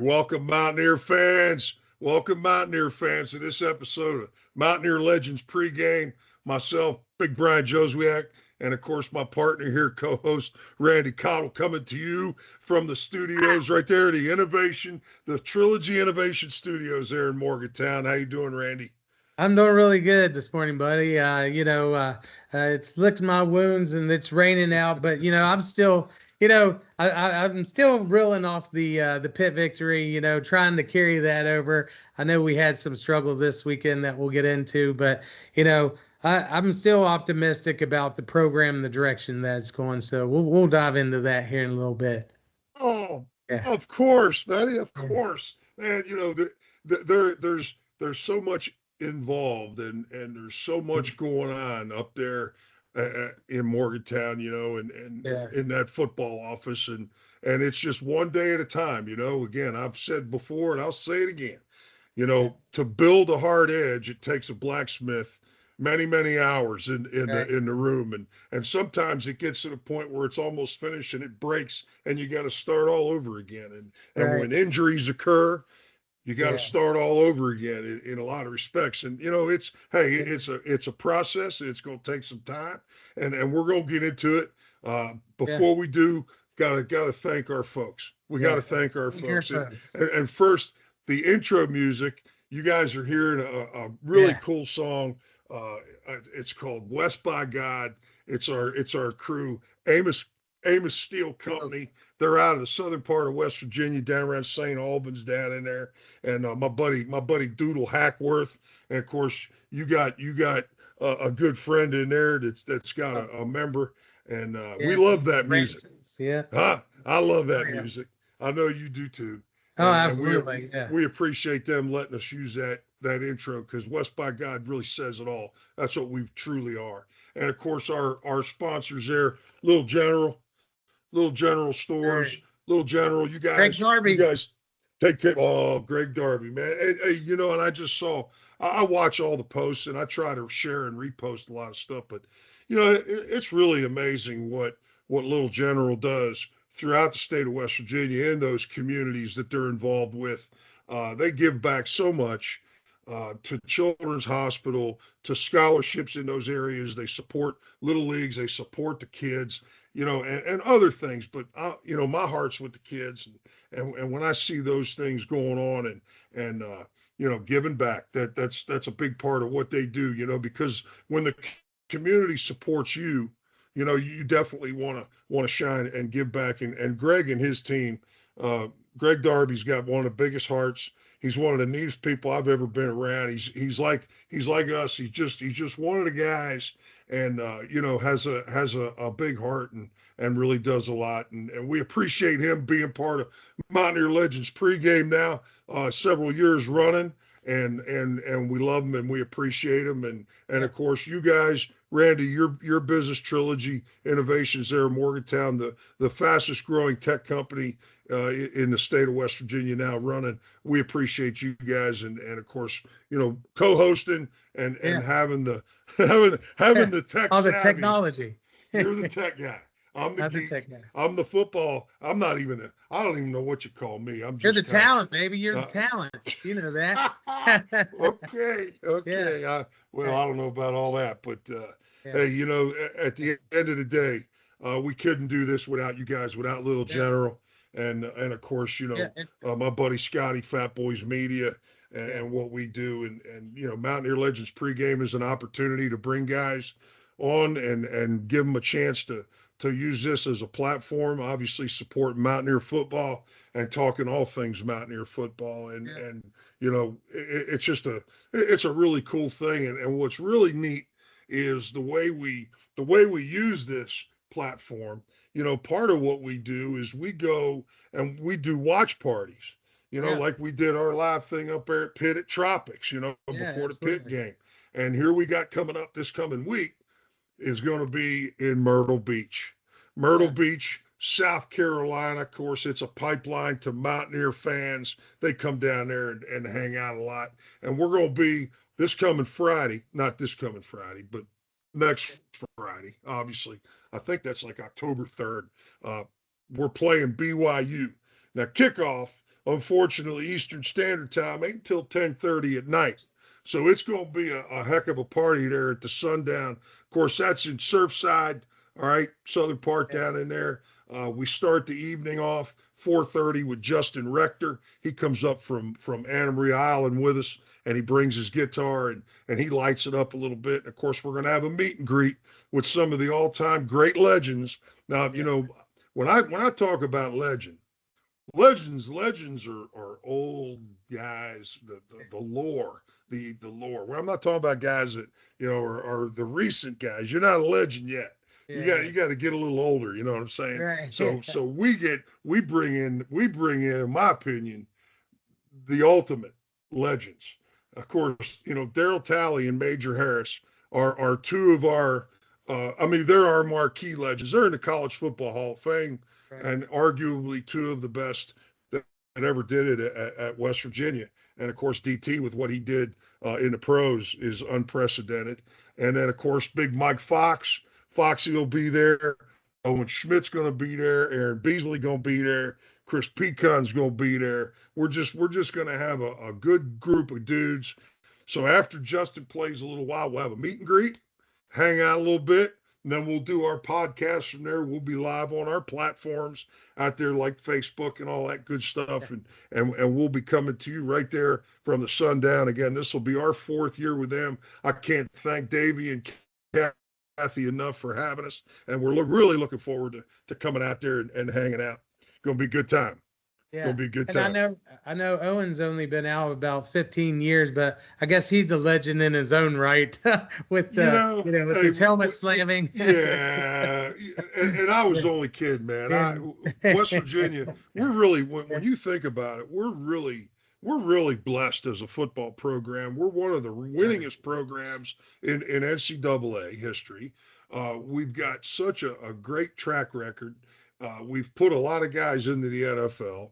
welcome Mountaineer fans. Welcome Mountaineer fans to this episode of Mountaineer Legends pregame. Myself, Big Brian Joswiak, and of course my partner here, co-host Randy Cottle, coming to you from the studios right there, the Trilogy Innovation Studios there in Morgantown. How you doing, Randy? I'm doing really good this morning, buddy. It's licked my wounds and it's raining out, but I'm still, I'm still reeling off the pit victory. Trying to carry that over. I know we had some struggle this weekend that we'll get into, but I'm still optimistic about the program and the direction that it's going. So we'll dive into that here in a little bit. Oh, Yeah. of course, Matty, of Yeah. course. Man, there's so much involved and there's so much going on up there in Morgantown, and Yeah. in that football office and it's just one day at a time, Again, I've said before and I'll say it again. Yeah. To build a hard edge, it takes a blacksmith many hours Right. in the room, and sometimes it gets to the point where it's almost finished and it breaks and you got to start all over again. And Right. when injuries occur, you got to Yeah. start all over again in a lot of respects. And it's a process. It's going to take some time, and we're going to get into it. Yeah. Before we do, gotta thank our folks. We got Yeah. to thank our Thank your folks. And, folks. and and first, the intro music. You guys are hearing a really Yeah. cool song. Uh, it's called West by God. It's our crew, Amos Steel Company. They're out of the southern part of West Virginia, down around St. Albans, down in there. And my buddy Doodle Hackworth, and of course you got a good friend in there that's got Oh, a member, and we yeah. love that music. Francis. Yeah. Huh? I love Oh, that yeah. music. I know you do too. Oh, And absolutely. Yeah. we appreciate them letting us use that intro because West by God really says it all. That's what we truly are. And of course our sponsors there, Little General stores, Right. Little General. Greg You Darby. guys take care. Oh, Greg Darby, man. And I just saw. I watch all the posts and I try to share and repost a lot of stuff, but it's really amazing what Little General does throughout the state of West Virginia in those communities that they're involved with. They give back so much to Children's Hospital, to scholarships in those areas. They support little leagues. They support the kids, and other things. But my heart's with the kids, and when I see those things going on and giving back, that's a big part of what they do. Because when the community supports you, you definitely want to shine and give back. And Greg and his team, uh, Greg Darby's got one of the biggest hearts. He's one of the neatest people I've ever been around. He's like us. He's just one of the guys, and has a big heart and really does a lot. And we appreciate him being part of Mountaineer Legends pregame now, several years running. And we love him and we appreciate him. And Yeah. of course you guys, Randy, your business Trilogy Innovations there in Morgantown, the fastest growing tech company in the state of West Virginia now running. We appreciate you guys and of course, co-hosting and Yeah. having the having the tech All the savvy. technology. You're the tech guy. I'm the Not the geek. tech guy. I'm the football. I don't even know what you call me. I'm You're the just kind talent, baby. You're the of talent. You know that. okay, Yeah. okay. Well, Yeah. I don't know about all that, but Yeah. hey, at the end of the day, we couldn't do this without you guys, without Little Yeah. General, and of course, Yeah. And, my buddy Scotty, Fat Boys Media, yeah. and what we do, and Mountaineer Legends pregame is an opportunity to bring guys on and give them a chance to use this as a platform. Obviously, support Mountaineer football and talking all things Mountaineer football, and Yeah. and it's a really cool thing. And what's really neat is the way we use this platform. Part of what we do is we go and we do watch parties. Yeah. Like we did our live thing up there at Pitt at Tropics. Yeah. Before the Pitt Absolutely. game. And here we got coming up this coming week is going to be in Myrtle Beach. Myrtle Yeah. Beach, South Carolina. Of course, it's a pipeline to Mountaineer fans. They come down there and hang out a lot. And we're going to be this coming Friday, not this coming Friday, but next Friday, obviously. I think that's like October 3rd. Uh, we're playing BYU. Now, kickoff unfortunately, Eastern Standard Time, ain't until 10:30 at night. So it's going to be a heck of a party there at the Sundown. Of course, that's in Surfside, all right, southern part Yeah. down in there. We start the evening off 4:30 with Justin Rector. He comes up from Anna Maria Island with us, and he brings his guitar and he lights it up a little bit. And of course, we're going to have a meet and greet with some of the all-time great legends. Now, you Yeah. know, when I talk about legends are old guys. The lore, the lore. Well, I'm not talking about guys that are the recent guys. You're not a legend yet. Yeah. You got to get a little older. You know what I'm saying? Right. So we bring in my opinion, the ultimate legends. Of course, Daryl Talley and Major Harris are two of our. I mean, they're our marquee legends. They're in the College Football Hall of Fame, Right. and arguably two of the best that ever did it at West Virginia. And of course, DT with what he did in the pros is unprecedented. And then, of course, Big Mike Fox. Foxy will be there. Owen Schmidt's going to be there. Aaron Beasley going to be there. Chris Pecon's going to be there. We're just going to have a good group of dudes. So after Justin plays a little while, we'll have a meet and greet, hang out a little bit, and then we'll do our podcast from there. We'll be live on our platforms out there like Facebook and all that good stuff, and we'll be coming to you right there from the sundown. Again, this will be our 4th year with them. I can't thank Davey and Kathy enough for having us, and we're really looking forward to coming out there and hanging out. Going to be a good time. Going Yeah. to be a good And I time. know I know Owen's only been out about 15 years, but I guess he's a legend in his own right with with Hey, his helmet slamming. yeah, and I was only kidding, man. And West Virginia, we're really when you think about it, we're really blessed as a football program. We're one of the winningest programs in NCAA history. We've got such a great track record. We've put a lot of guys into the NFL.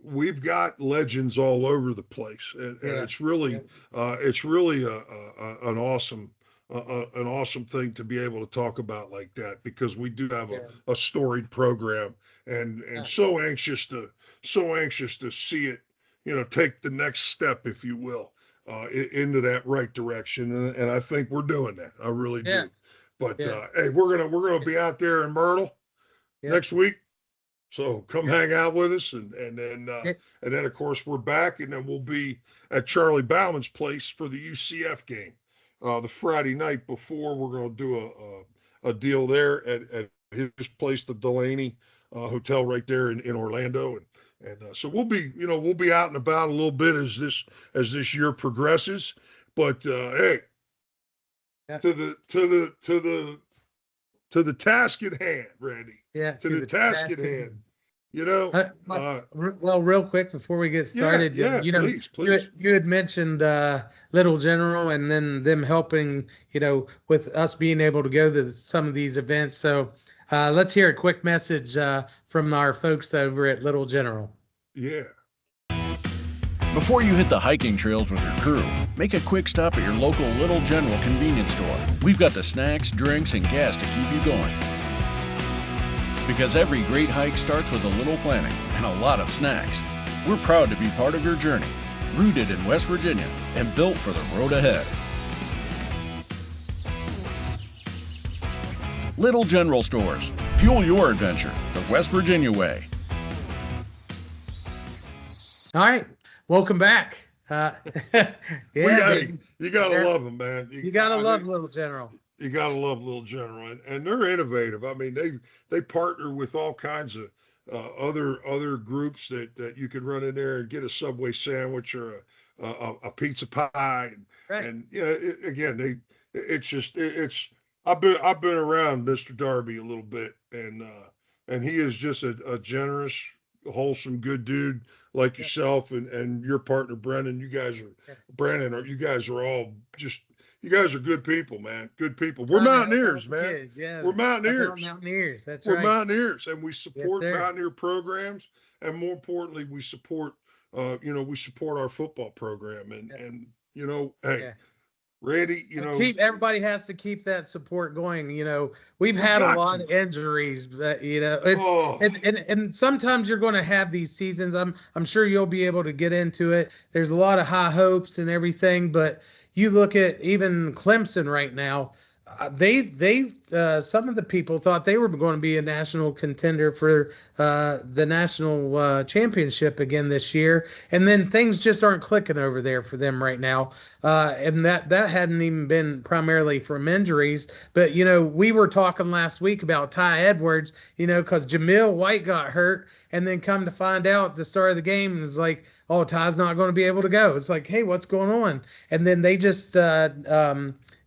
We've got legends all over the place, and yeah. it's really an awesome thing to be able to talk about like that because we do have Yeah. a storied program and Yeah. so anxious to see it take the next step, if you will, into that right direction, and I think we're doing that. I really Yeah. do. But Yeah. hey, we're gonna be out there in Myrtle Yeah. next week. So come hang out with us, and Yeah. then of course we're back, and then we'll be at Charlie Bauman's place for the UCF game, the Friday night before. We're going to do a deal there at his place, the Delaney Hotel, right there in Orlando, and so we'll be out and about a little bit as this year progresses. But hey, Yeah. to the task at hand, Randy. Yeah. To the task at hand. You know, Well, real quick before we get started, yeah, please. you had mentioned Little General and then them helping, with us being able to go to some of these events. So let's hear a quick message from our folks over at Little General. Yeah. Before you hit the hiking trails with your crew, make a quick stop at your local Little General convenience store. We've got the snacks, drinks, and gas to keep you going. Because every great hike starts with a little planning and a lot of snacks. We're proud to be part of your journey, rooted in West Virginia and built for the road ahead. Little General Stores. Fuel your adventure the West Virginia way. All right. Welcome back. You gotta love them, man. You gotta love Little General. You gotta love Little General, and they're innovative. I mean, they partner with all kinds of other groups that you can run in there and get a Subway sandwich or a pizza pie, Right. and again, it's. I've been around Mr. Darby a little bit, and he is just a generous, wholesome, good dude like yourself and your partner Brendan. You guys are all just. You guys are good people, man. Good people. We're mountaineers, man. Yeah, We're mountaineers. Mountaineers. That's We're right. mountaineers, and we support sir. mountaineer programs, and more importantly, we support our football program, and hey, Yeah. Randy, Everybody has to keep that support going. We've we had a got lot to. of injuries, but it's Oh, and sometimes you're going to have these seasons. I'm sure you'll be able to get into it. There's a lot of high hopes and everything, but you look at even Clemson right now. Some of the people thought they were going to be a national contender for the national championship again this year, and then things just aren't clicking over there for them right now. And that hadn't even been primarily from injuries, but we were talking last week about Ty Edwards, because Jamil White got hurt, and then come to find out at the start of the game, it was like, oh, Ty's not going to be able to go. It's like, hey, what's going on? And then they just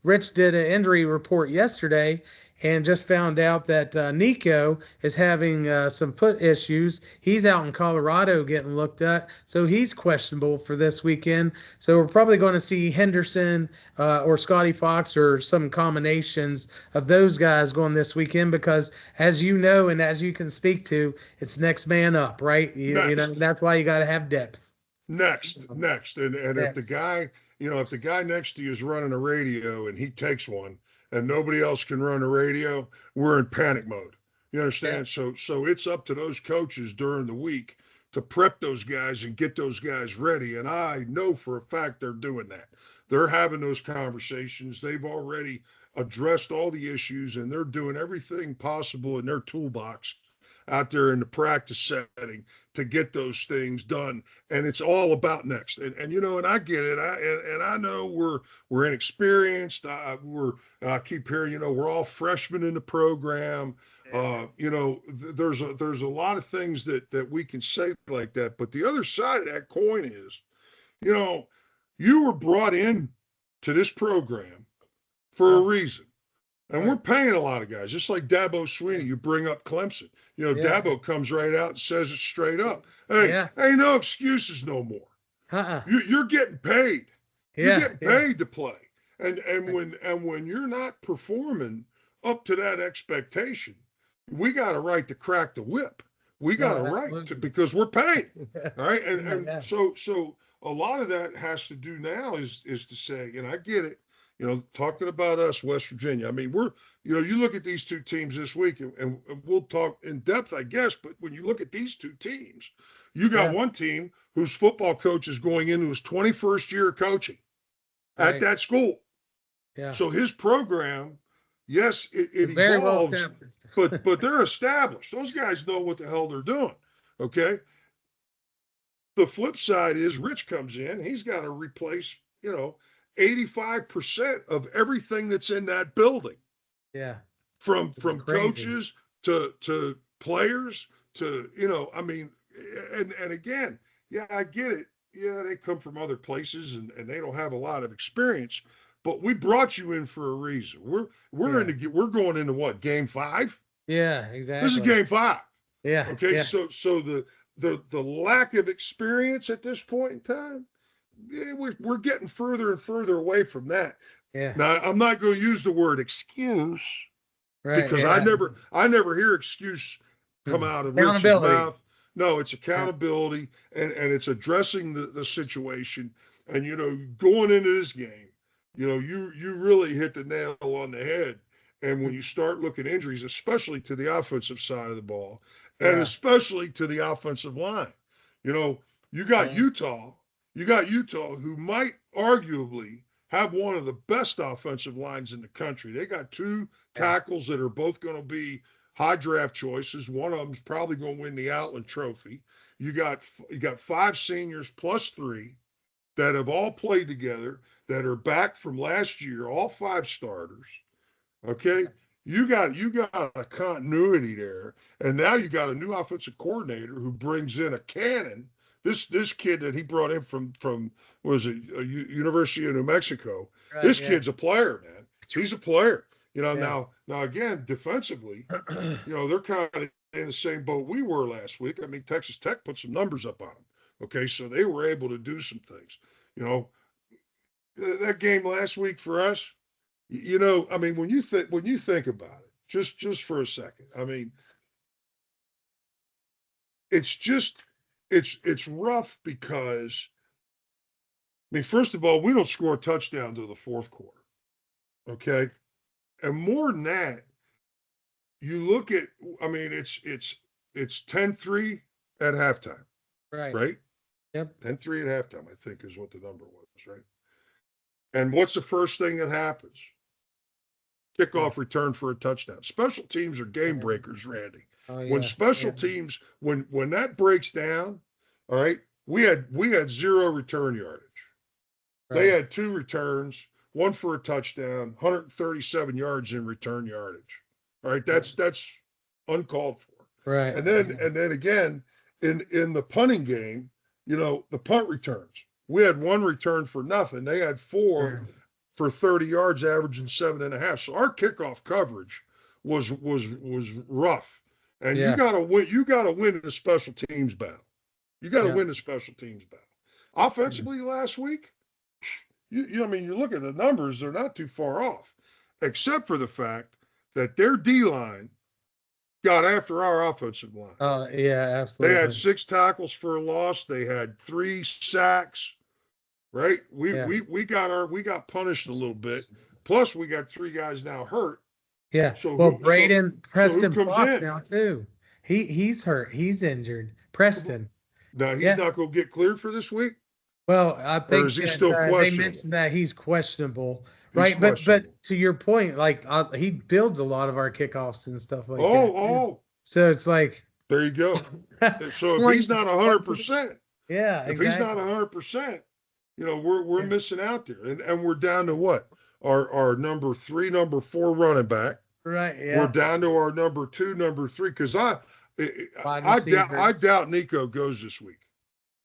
Rich did an injury report yesterday and just found out that Nico is having some foot issues. He's out in Colorado getting looked at, so he's questionable for this weekend. So we're probably going to see Henderson or Scotty Fox or some combinations of those guys going this weekend because, as you know and as you can speak to, it's next man up, right? next. That's why you got to have depth. Next. And if the Next. guy, if the guy next to you is running a radio and he takes one and nobody else can run a radio, we're in panic mode. You Yeah. understand? So it's up to those coaches during the week to prep those guys and get those guys ready. And I know for a fact they're doing that. They're having those conversations. They've already addressed all the issues and they're doing everything possible in their toolbox out there in the practice setting to get those things done. And it's all about next. And I get it. I know we're inexperienced. I keep hearing, we're all freshmen in the program. There's a lot of things that we can say like that. But the other side of that coin is, you were brought in to this program for a reason. And we're paying a lot of guys, just like Dabo Sweeney. You bring up Clemson. Dabo comes right out and says it straight up. Hey, ain't no excuses no more. You're getting paid. You're getting paid to play. And when you're not performing up to that expectation, we got a right to crack the whip. We got a right to, because we're paying. All right. And so a lot of that has to do now is to say, and I get it. Talking about us, West Virginia. I mean, you look at these two teams this week, and we'll talk in depth, I guess. But when you look at these two teams, you got one team whose football coach is going into his 21st year of coaching at that school. Yeah. So his program, yes, it evolves, but they're established. Those guys know what the hell they're doing. Okay. The flip side is Rich comes in, he's got to replace, 85% of everything that's in that building. Yeah. From coaches to players to, and again, I get it. Yeah, they come from other places and they don't have a lot of experience, but we brought you in for a reason. We're going into what, game 5? Yeah, exactly. This is game 5. Yeah. Okay. Yeah. So the lack of experience at this point in time, we're getting further and further away from that. Yeah. Now, I'm not going to use the word excuse, right? Because I never hear excuse come out of Rich's mouth. No, it's accountability, and it's addressing the situation. And going into this game, you really hit the nail on the head. And when you start looking at injuries, especially to the offensive side of the ball, and especially to the offensive line, you got Utah. You got Utah, who might arguably have one of the best offensive lines in the country. They got 2 tackles that are both going to be high draft choices. One of them's probably going to win the Outland Trophy. You got 5 seniors plus 3 that have all played together, that are back from last year, all 5 starters. Okay, you got a continuity there, and now you got a new offensive coordinator who brings in a cannon. This kid that he brought in from University of New Mexico. Right, this kid's a player, man. He's a player. Now again, defensively, they're kind of in the same boat we were last week. I mean, Texas Tech put some numbers up on them. Okay, so they were able to do some things. That game last week for us, I mean, when you think about it, just for a second, I mean, it's rough because mean, first of all, we don't score a touchdown to the fourth quarter. Okay. And more than that, you look at, I mean, it's 10-3 at halftime, Right. right? Yep. 10-3 at halftime, I think is what the number was, right? And what's the first thing that happens? Kickoff return for a touchdown. Special teams are game breakers, Randy. Oh When yeah. special Yeah. teams, when that breaks down, all right, we had 0 return yardage. They Right. had 2 returns, one for a touchdown, 137 yards in return yardage. All right, that's uncalled for. Right. And then again, in the punting game, the punt returns. We had 1 return for nothing. They had 4 Sure. for 30 yards, averaging 7.5. So our kickoff coverage was rough. And you Yeah. gotta win. You gotta win the special teams battle. You gotta Yeah. win the special teams battle. Offensively last week, I mean, you look at the numbers; they're not too far off, except for the fact that their D line got after our offensive line. Oh yeah, They had absolutely. 6 tackles for a loss. They had 3 sacks. Right? Yeah. We got punished a little bit. Plus, we got 3 guys now hurt. Yeah. So Well, who so Braden so who Preston comes Fox in? now too. He's hurt. He's injured. Preston. Now he's Yeah. not going to get cleared for this week, Well, I or think is he that still they questionable? mentioned that he's questionable, He's right? But questionable. to your point, like he builds a lot of our kickoffs and stuff like Oh, that too. oh, So it's like there you go. So if point, he's not point to the, 100%, yeah, if he's not exactly. 100%, we're Yeah. missing out there, and we're down to what? Our number 3, number 4 running back. Right. We're Yeah. down to our number 2, number 3, because Wide I receivers. doubt Nico goes this week.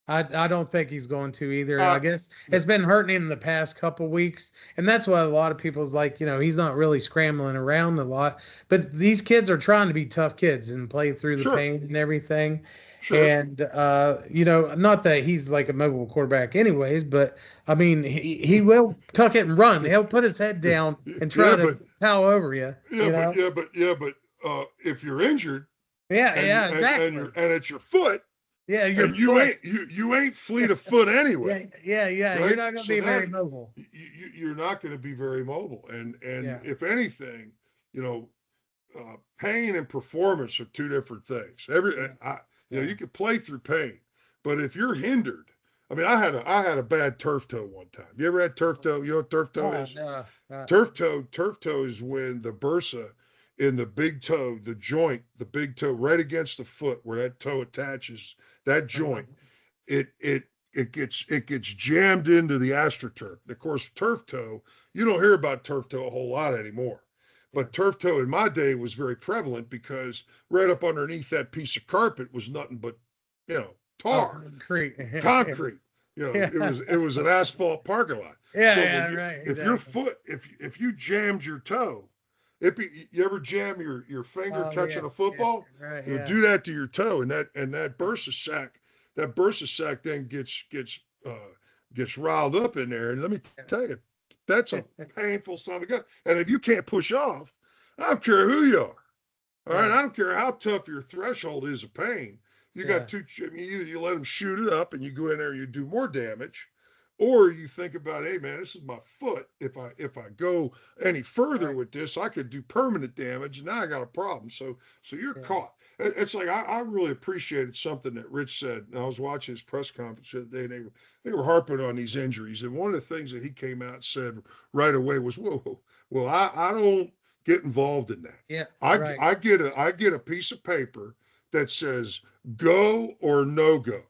I don't think he's going to either. I Uh, guess it's been hurting him the past couple weeks, and that's why a lot of people's like, he's not really scrambling around a lot. But these kids are trying to be tough kids and play through the sure, pain and everything. sure. And not that he's like a mobile quarterback, anyways, but I mean, he will tuck it and run. He'll put his head down and try Yeah, to but power over you. yeah, but yeah, but yeah, but if you're injured Yeah, and yeah, and it's your foot, yeah, your and you foot. ain't you ain't fleet of foot anyway. Yeah. You're Right? not going to So be now very mobile. you're not going to be very mobile. And Yeah. if anything, pain and performance are 2 different things. You can play through pain, but if you're hindered, I mean, I had a bad turf toe one time. You ever had turf toe? You know what turf toe Oh, is? no. Turf toe is when the bursa in the big toe, the joint, the big toe, right against the foot where that toe attaches, that joint, it it it gets jammed into the astroturf. Of course, turf toe, you don't hear about turf toe a whole lot anymore. Yeah. But turf toe in my day was very prevalent because right up underneath that piece of carpet was nothing but, tar, Concrete. concrete. Yeah. It was an asphalt parking lot. Yeah, So yeah, when right. if your Exactly. foot, if you jammed your toe, you ever jam your finger Oh, catching yeah. a football? Yeah, right. You'll Yeah. do that to your toe, and that bursa sac then gets riled up in there. And let me tell you, that's a painful son of a gun. And if you can't push off, I don't care who you are. All right, Right. I don't care how tough your threshold is of pain. You Yeah. got two. I mean, you let them shoot it up, and you go in there and you do more damage, or you think about, hey man, this is my foot. If I go any further Right. with this, I could do permanent damage, and now I got a problem. So you're Yeah. caught. It's like I really appreciated something that Rich said. And I was watching his press conference the other day, and they were harping on these injuries, and one of the things that he came out and said right away was, "Whoa, well, I don't get involved in that. Yeah. I Right. get a piece of paper that says go or no go.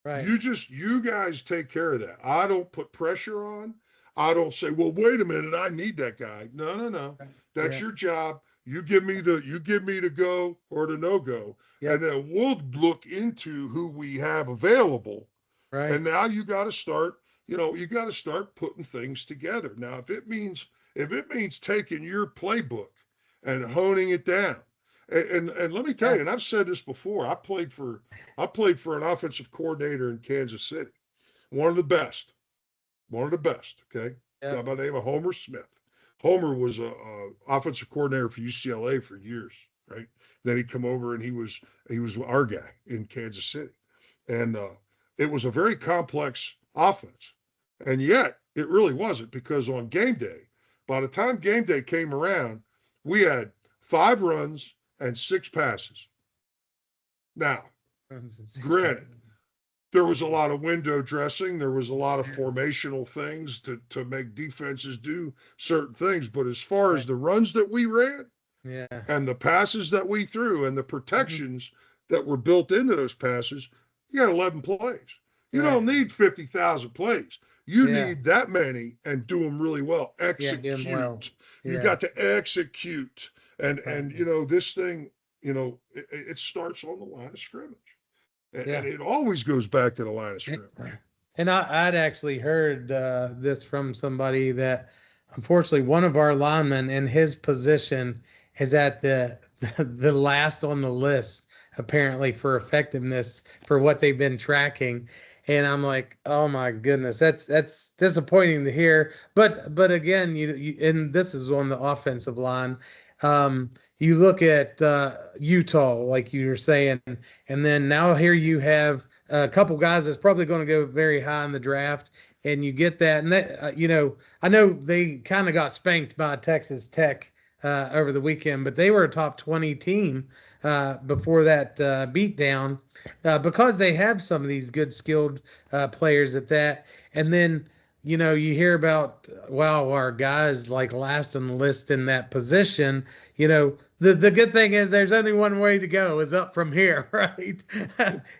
Right. You guys take care of that. I don't put pressure on. I don't say, well, wait a minute, I need that guy. No, no, no. Right. That's Yeah. your job. You give me the go or the no go, and Yep. then we'll look into who we have available. Right. And now you got to start putting things together. Now, if it means taking your playbook and honing it down, and let me tell Yeah. you, and I've said this before, I played for an offensive coordinator in Kansas City, one of the best, okay, guy Yep. by the name of Homer Smith. Homer was a offensive coordinator for UCLA for years, right? Then he come over and he was our guy in Kansas City, and it was a very complex offense. And yet it really wasn't, because on game day, by the time game day came around, we had 5 runs and 6 passes. Now, granted, there was a lot of window dressing. There was a lot of formational things to make defenses do certain things. But as far as the runs that we ran and the passes that we threw and the protections that were built into those passes, you got 11 plays. You don't need 50,000 plays. You need that many and do them really well. Execute. You got to execute. And you know, this thing, you know, it starts on the line of scrimmage. And it always goes back to the line of scrimmage. And I'd actually heard this from somebody that, unfortunately, one of our linemen in his position is at the last on the list, apparently, for effectiveness for what they've been tracking. And I'm like, oh my goodness, that's disappointing to hear. But again, you and this is on the offensive line. You look at Utah, like you were saying, and then now here you have a couple guys that's probably going to go very high in the draft, and you get that. And that, you know, I know they kind of got spanked by Texas Tech over the weekend, but they were a top 20 team before that beatdown because they have some of these good skilled players at that. And then, you know, you hear about, wow, our guys like last on the list in that position. You know, the good thing is there's only one way to go, is up from here, right?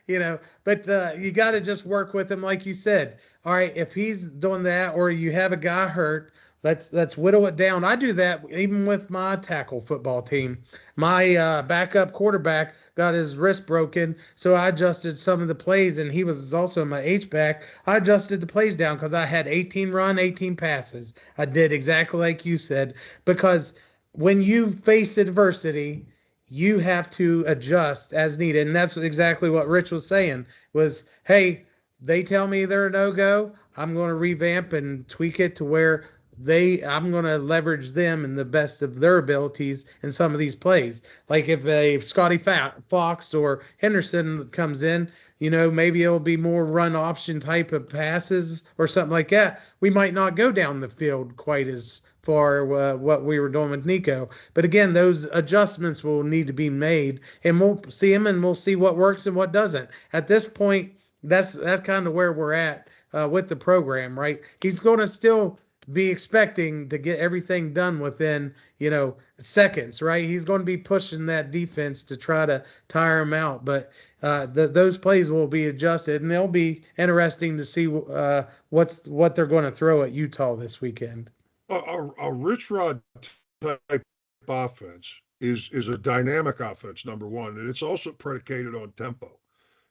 You know, but you got to just work with him, like you said. All right, if he's doing that, or you have a guy hurt, let's whittle it down. I do that even with my tackle football team. My backup quarterback got his wrist broken, so I adjusted some of the plays, and he was also my H-back. I adjusted the plays down because I had 18 run, 18 passes. I did exactly like you said, because when you face adversity, you have to adjust as needed. And that's exactly what Rich was saying was, hey, they tell me they're a no-go. I'm going to revamp and tweak it to where I'm going to leverage them in the best of their abilities in some of these plays. Like if a Scotty Fox or Henderson comes in, you know, maybe it'll be more run option type of passes or something like that. We might not go down the field quite as far what we were doing with Nico. But again, those adjustments will need to be made, and we'll see them and we'll see what works and what doesn't. At this point, that's kind of where we're at with the program, right? He's going to still be expecting to get everything done within, you know, seconds, right? He's going to be pushing that defense to try to tire him out. But those plays will be adjusted, and it'll be interesting to see what they're going to throw at Utah this weekend. A Rich Rod type offense is a dynamic offense, number one, and it's also predicated on tempo.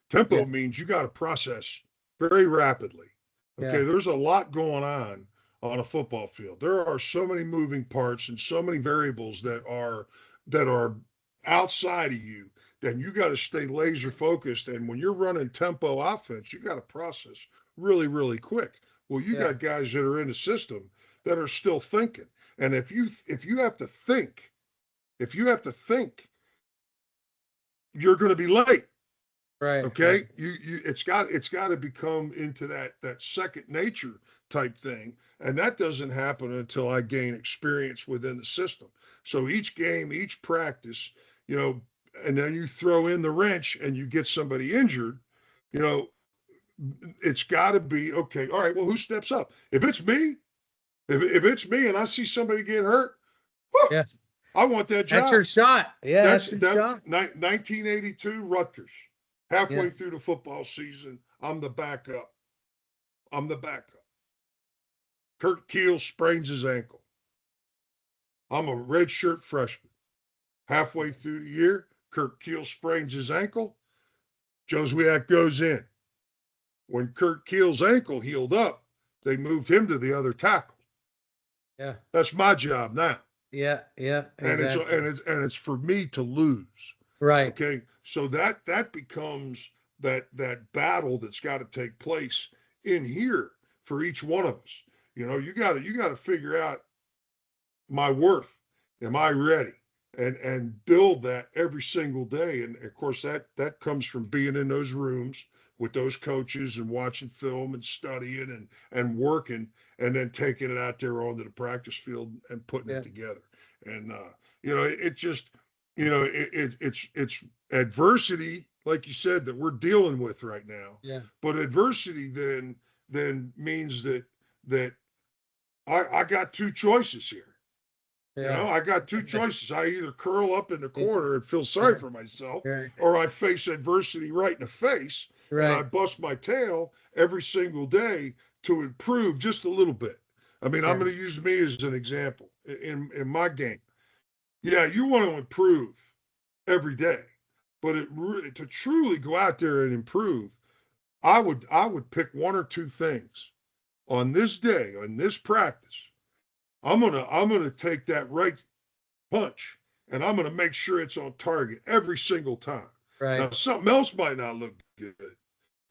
Tempo means you got to process very rapidly. Okay, there's a lot going on a football field. There are so many moving parts and so many variables that are outside of you. Then you got to stay laser focused. And when you're running tempo offense, you got to process really, really quick. Well, you got guys that are in the system that are still thinking. And if you have to think, you're going to be late. Right. Okay. It's got to become into that second nature type thing. And that doesn't happen until I gain experience within the system. So each game, each practice, you know, and then you throw in the wrench and you get somebody injured, you know, it's got to be, okay, all right, well, who steps up? If it's me and I see somebody get hurt, whew, I want that job. That's your shot. Yeah, that's your shot. 1982 Rutgers. Halfway through the football season, I'm the backup. Kurt Keel sprains his ankle. I'm a redshirt freshman. Halfway through the year, Kurt Keel sprains his ankle. Joswiak goes in. When Kurt Keel's ankle healed up, they moved him to the other tackle. Yeah. That's my job now. Yeah, exactly. And it's for me to lose. Right. Okay. So that becomes that battle that's got to take place in here for each one of us. You know, you got to figure out my worth. Am I ready? And build that every single day. And of course that comes from being in those rooms, with those coaches and watching film and studying and working, and then taking it out there onto the practice field and putting Yeah. it together. And it just, it's adversity, like you said, that we're dealing with right now. Yeah. But adversity then means that I got two choices here. Yeah. I got two choices. I either curl up in the Yeah. corner and feel sorry for myself, Right. or I face adversity right in the face and I Right. bust my tail every single day to improve just a little bit. I mean, I'm Yeah. going to use me as an example in my game. Yeah, you want to improve every day, but to truly go out there and improve, I would pick one or two things on this day, on this practice. I'm gonna take that right punch and I'm gonna make sure it's on target every single time. Now Right. something else might not look good,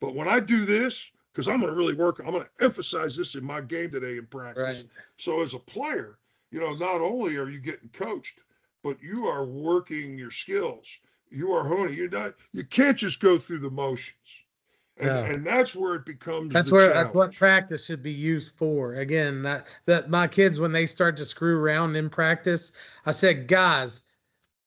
but when I do this, because I'm gonna really work, I'm gonna emphasize this in my game today in practice. Right. So as a player, not only are you getting coached, but you are working your skills. You are honing. You can't just go through the motions. And No. and that's where it becomes That's the where that's what challenge. practice should be used for. Again, that my kids, when they start to screw around in practice, I said, guys,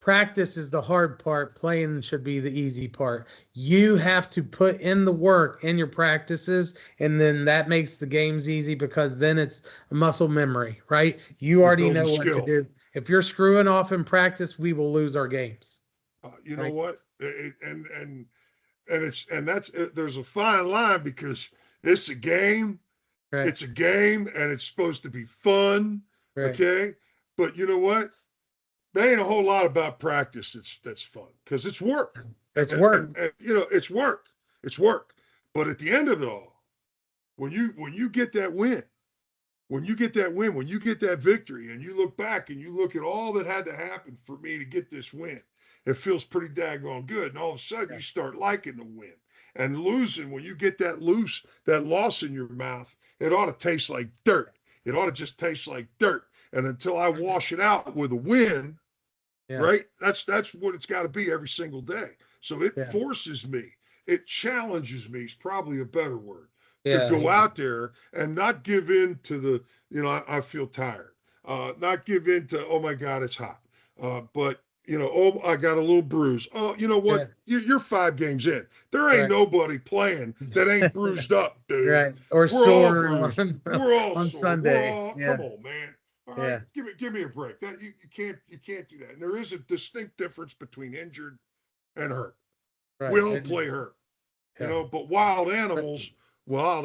practice is the hard part. Playing should be the easy part. You have to put in the work in your practices, and then that makes the games easy because then it's muscle memory, right? You You're already building know what to skill. do. If you're screwing off in practice, we will lose our games. You know Right. what? There's a fine line because it's a game. Right. It's a game, and it's supposed to be fun. Right. Okay, but you know what? There ain't a whole lot about practice that's fun because it's work, It's work. and it's work. It's work. But at the end of it all, when you get that win, when you get that victory, and you look back and you look at all that had to happen for me to get this win, it feels pretty daggone good. And all of a sudden, Yeah. you start liking the win. And losing, when you get that loss in your mouth, it ought to taste like dirt. It ought to just taste like dirt. And until I wash it out with a win, Yeah. right? That's what it's got to be every single day. So it Yeah. forces me, it challenges me, is probably a better word, to Yeah. go out there and not give in to I feel tired, not give in to, oh my God, it's hot, but oh, I got a little bruise. Oh, you know Yeah. what? You're 5 games in. There ain't Right. nobody playing that ain't bruised up, dude. Right. Or We're all sore bruised. on, We're all on sore. We're Sundays. all, Yeah. come on, man. All right, Yeah. give me a break. That you can't do that. And there is a distinct difference between injured and hurt. We Right. all play hurt, Yeah. but But wild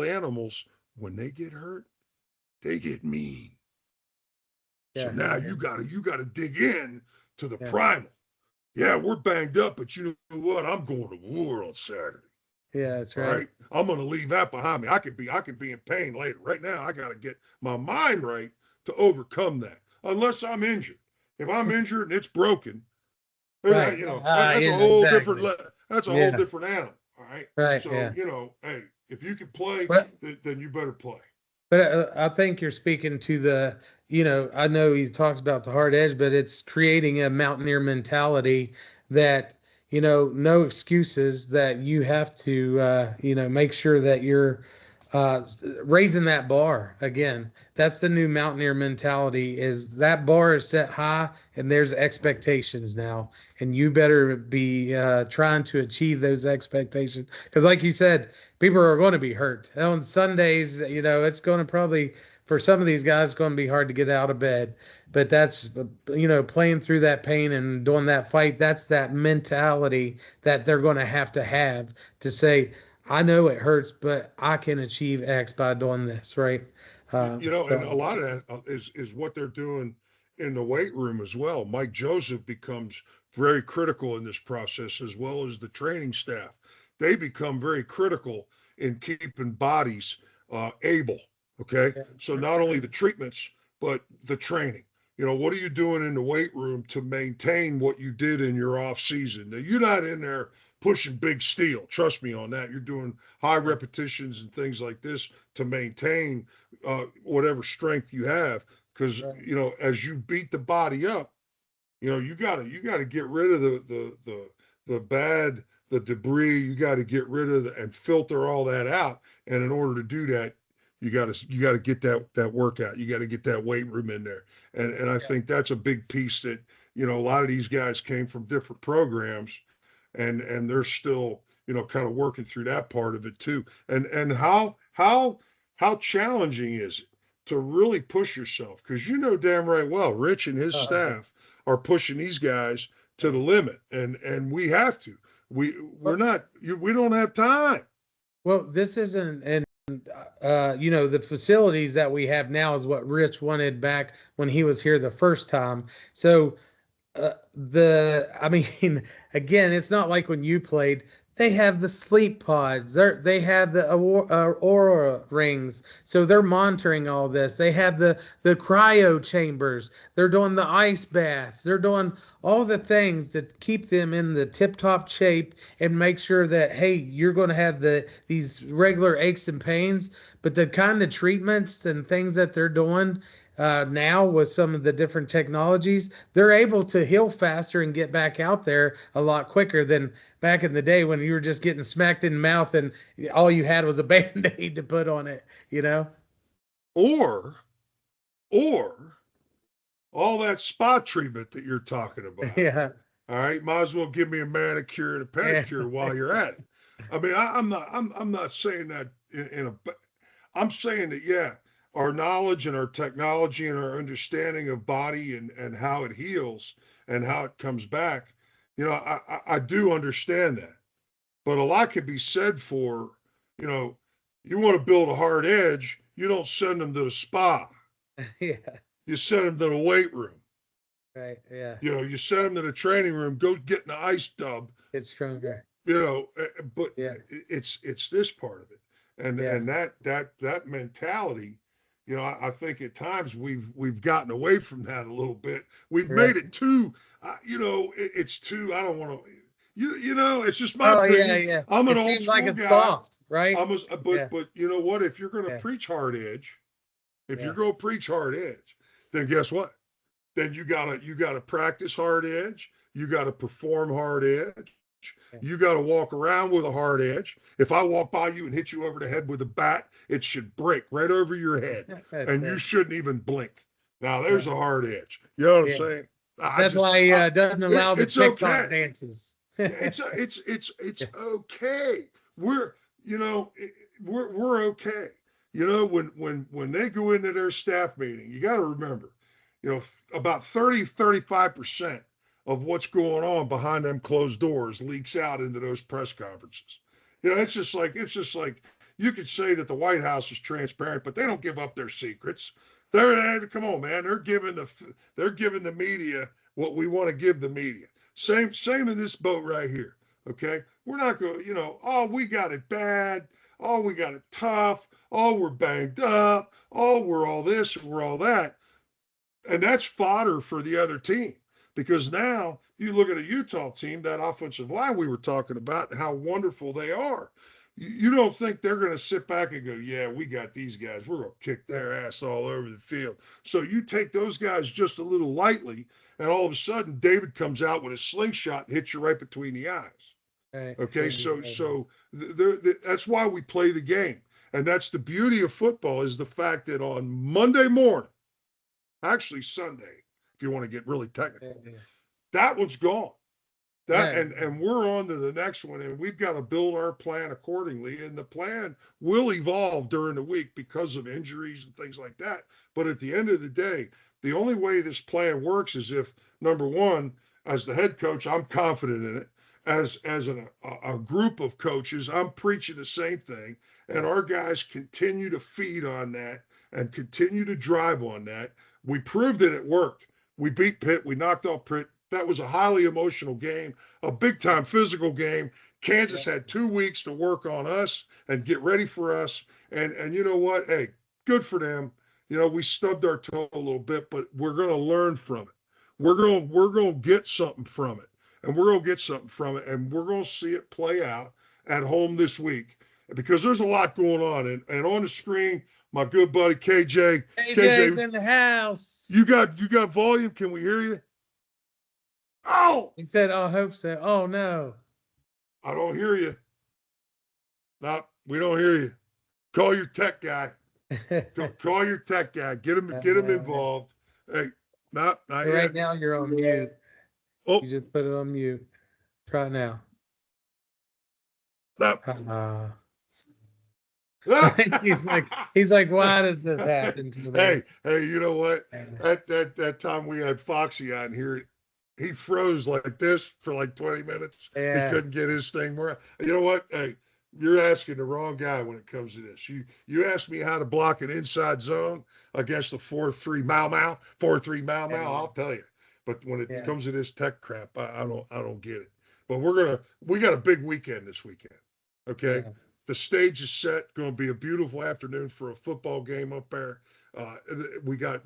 animals, when they get hurt, they get mean. So yeah. now Yeah. you gotta dig in to the Yeah. primal. Yeah, we're banged up, but you know what? I'm going to war on Saturday. Yeah. That's All right. right. I'm gonna leave that behind me. I could be in pain later. Right now, I gotta get my mind right to overcome that. Unless I'm injured. If I'm injured and it's broken, Right. that's a Yeah. whole different Exactly. that's a whole Yeah. different animal. All right. Right. So, Yeah. hey, if you can play, But then you better play. I think you're speaking to I know he talks about the hard edge, but it's creating a mountaineer mentality that, no excuses, that you have to, make sure that you're raising that bar again. That's the new mountaineer mentality, is that bar is set high and there's expectations now. And you better be trying to achieve those expectations. Because like you said, people are going to be hurt. On Sundays, it's going to probably, for some of these guys, it's going to be hard to get out of bed. But that's, playing through that pain and doing that fight, that's that mentality that they're going to have to say, I know it hurts, but I can achieve X by doing this, right? And a So, lot of that is what they're doing in the weight room as well. Mike Joseph becomes very critical in this process, as well as the training staff. They become very critical in keeping bodies able. Okay, yeah, so not only the treatments, but the training. What are you doing in the weight room to maintain what you did in your off season? Now, you're not in there pushing big steel. Trust me on that. You're doing high yeah, repetitions and things like this to maintain whatever strength you have. Because right, as you beat the body up, you gotta get rid of the the debris. You got to get rid of and filter all that out. And in order to do that, you got to get that workout. You got to get that weight room in there. And I think that's a big piece that, a lot of these guys came from different programs, and they're still, kind of working through that part of it too. And how challenging is it to really push yourself? Because damn right well, Rich and his staff are pushing these guys to the limit, and we have to. We're not. We don't have time. Well, this isn't, and the facilities that we have now is what Rich wanted back when he was here the first time. So I mean, again, it's not like when you played. They have the sleep pods. They have the aura rings, so they're monitoring all this. They have the cryo chambers. They're doing the ice baths. They're doing all the things that keep them in the tip-top shape and make sure that, hey, you're going to have these regular aches and pains, but the kind of treatments and things that they're doing now with some of the different technologies, they're able to heal faster and get back out there a lot quicker than back in the day when you were just getting smacked in the mouth and all you had was a Band-Aid to put on it, Or all that spa treatment that you're talking about. Yeah. All right, might as well give me a manicure and a pedicure while you're at it. I mean, I'm not saying that I'm saying that, yeah, our knowledge and our technology and our understanding of body and how it heals and how it comes back, I do understand that. But a lot could be said for, you want to build a hard edge, you don't send them to the spa. Yeah. You send them to the weight room. Right. Yeah. You send them to the training room, go get in the ice tub. It's stronger. But yeah. it's this part of it. And that mentality, I think at times we've gotten away from that a little bit. We've made it too, it's too. I don't want to, it's just my opinion. Yeah. I'm an it old seems school like it's guy. soft, right? But you know what? If you're going to preach hard edge, you're going to preach hard edge, then guess what? Then you gotta practice hard edge. You gotta perform hard edge. You got to walk around with a hard edge. If I walk by you and hit you over the head with a bat, it should break right over your head, and you shouldn't even blink. Now, there's a hard edge. You know what I'm saying? That's why he doesn't allow the TikTok dances. It's okay. We're okay. When they go into their staff meeting, you got to remember, about 35% of what's going on behind them closed doors leaks out into those press conferences. It's just like you could say that the White House is transparent, but they don't give up their secrets. Come on, man. They're giving the media what we want to give the media. Same in this boat right here. Okay, we're not going. Oh, we got it bad. Oh, we got it tough. Oh, we're banged up. Oh, we're all this and we're all that, and that's fodder for the other team. Because now you look at a Utah team, that offensive line we were talking about, and how wonderful they are. You don't think they're going to sit back and go, yeah, we got these guys. We're going to kick their ass all over the field. So you take those guys just a little lightly, and all of a sudden David comes out with a slingshot and hits you right between the eyes. Right. Okay, so that's why we play the game. And that's the beauty of football, is the fact that on Monday morning, actually Sunday, if you want to get really technical, that one's gone. And we're on to the next one, and we've got to build our plan accordingly. And the plan will evolve during the week because of injuries and things like that. But at the end of the day, the only way this plan works is if, number one, as the head coach, I'm confident in it. As a group of coaches, I'm preaching the same thing, and our guys continue to feed on that and continue to drive on that. We proved that it worked. We beat Pitt. We knocked off Pitt. That was a highly emotional game, a big-time physical game. Kansas had 2 weeks to work on us and get ready for us. And you know what? Hey, good for them. We stubbed our toe a little bit, but we're going to learn from it. We're going to get something from it. And we're going to get something from it. And we're going to see it play out at home this week, because there's a lot going on. And on the screen, my good buddy KJ. KJ's in the house. You got volume? Can we hear you? Oh! He said, "Oh, I hope so." Oh no. I don't hear you. No, we don't hear you. Call your tech guy. Call your tech guy. Get him involved. Hey, no, not Right yet. now you're on mute. Oh, You just put it on mute. Try it now. no. He's like, why does this happen to me? Hey, you know what? At that time we had Foxy on here, he froze like this for like 20 minutes. Yeah. He couldn't get his thing more. You know what? Hey, you're asking the wrong guy when it comes to this. You asked me how to block an inside zone against the 4-3 Mau, 4-3 Mau. I'll tell you. But when it comes to this tech crap, I don't get it. But we got a big weekend this weekend. Okay. Yeah. The stage is set. Going to be a beautiful afternoon for a football game up there. We got.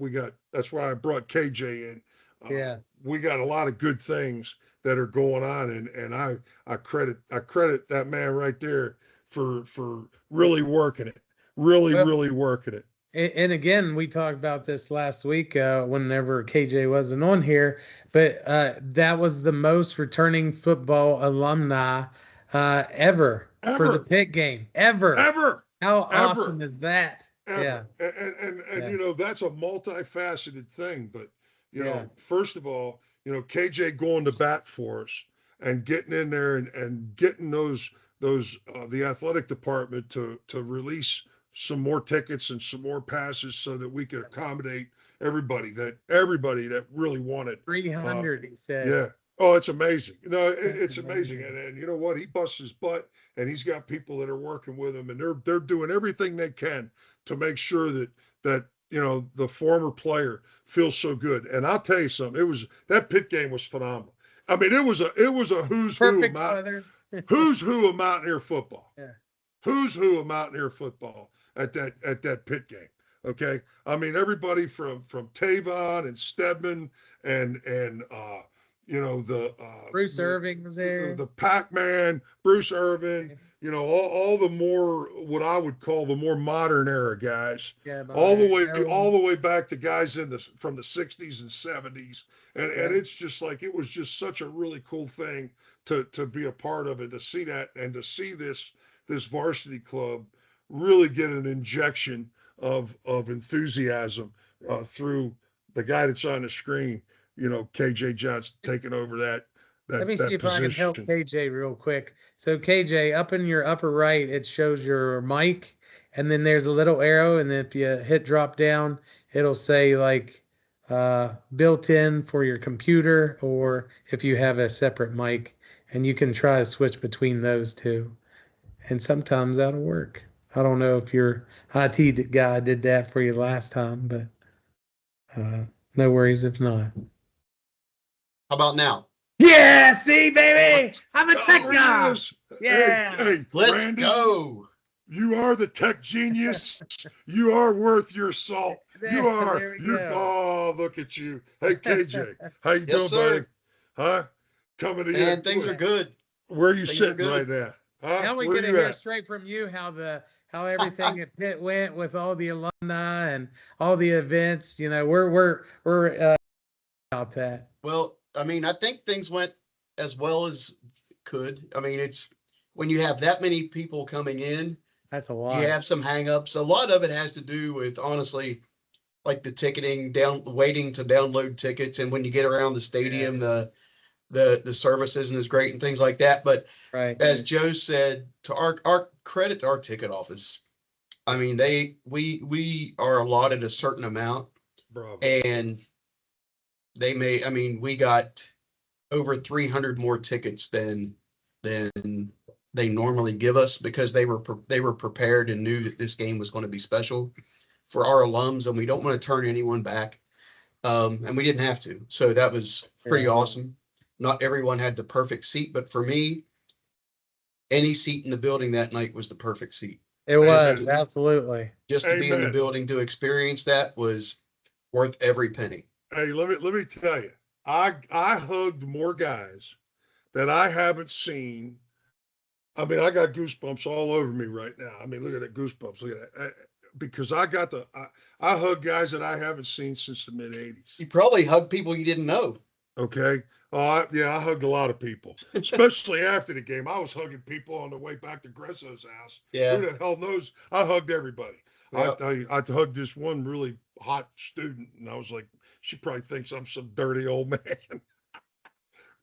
That's why I brought KJ in. We got a lot of good things that are going on, and I credit that man right there for really working it, really working it. And again, we talked about this last week whenever KJ wasn't on here, but that was the most returning football alumni ever for the Pitt game. Ever. How awesome is that? Ever. Yeah. And you know, that's a multifaceted thing, but you know, first of all, you know, KJ going to bat for us and getting in there and getting those the athletic department to release some more tickets and some more passes so that we could accommodate everybody that really wanted 300. He said, yeah. Oh, it's amazing. You know, it's amazing. And you know what? He busts his butt, and he's got people that are working with him, and they're doing everything they can to make sure that you know the former player feels so good. And I'll tell you something. That Pitt game was phenomenal. I mean, it was a who's who of Mountaineer football. Yeah. Who's who of Mountaineer football at that Pitt game. Okay. I mean, everybody from Tavon and Stedman and you know, Bruce Irving was there. The Pac-Man, Bruce Irving, you know, all the more what I would call the more modern era guys. Yeah, all the way back to guys from the 60s and 70s. And it's just like it was just such a really cool thing to be a part of it, to see that and to see this varsity club really get an injection of enthusiasm through the guy that's on the screen. You know, KJ Johnson taking over that Let me see if position. I can help KJ real quick. So KJ, up in your upper right, it shows your mic, and then there's a little arrow, and then if you hit drop down, it'll say like built in for your computer, or if you have a separate mic, and you can try to switch between those two. And sometimes that'll work. I don't know if your IT guy did that for you last time, but no worries if not. How about now? Yeah, see, baby, I'm a tech guy. Yeah, hey, let's Brandon, go. You are the tech genius. You are worth your salt. You are. Oh, look at you. Hey, KJ, how you doing, buddy? Huh? Coming to you. Man, things are good. Where are you sitting right now? Huh? Now we get to hear straight from you how everything at Pitt went with all the alumni and all the events. You know, we're about that. Well, I mean, I think things went as well as could. I mean, it's when you have that many people coming in, that's a lot. You have some hangups. A lot of it has to do with, honestly, like the ticketing, waiting to download tickets, and when you get around the stadium, the service isn't as great and things like that. But as Joe said, to our credit to our ticket office, I mean, we are allotted a certain amount, Bravo. And we got over 300 more tickets than they normally give us, because they were prepared and knew that this game was going to be special for our alums, and we don't want to turn anyone back. And we didn't have to. So that was pretty awesome. Not everyone had the perfect seat, but for me, any seat in the building that night was the perfect seat. It was, absolutely. Just to be in the building to experience that was worth every penny. Hey, let me tell you, I hugged more guys that I haven't seen. I mean, I got goosebumps all over me right now. I mean, look at that goosebumps. Look at that. Because I hug guys that I haven't seen since the mid-'80s. You probably hug people you didn't know. Okay. Yeah, I hugged a lot of people, especially after the game. I was hugging people on the way back to Gresso's house. Who Yeah. the hell knows? I hugged everybody. Yep. I hugged this one really hot student, and I was like, she probably thinks I'm some dirty old man.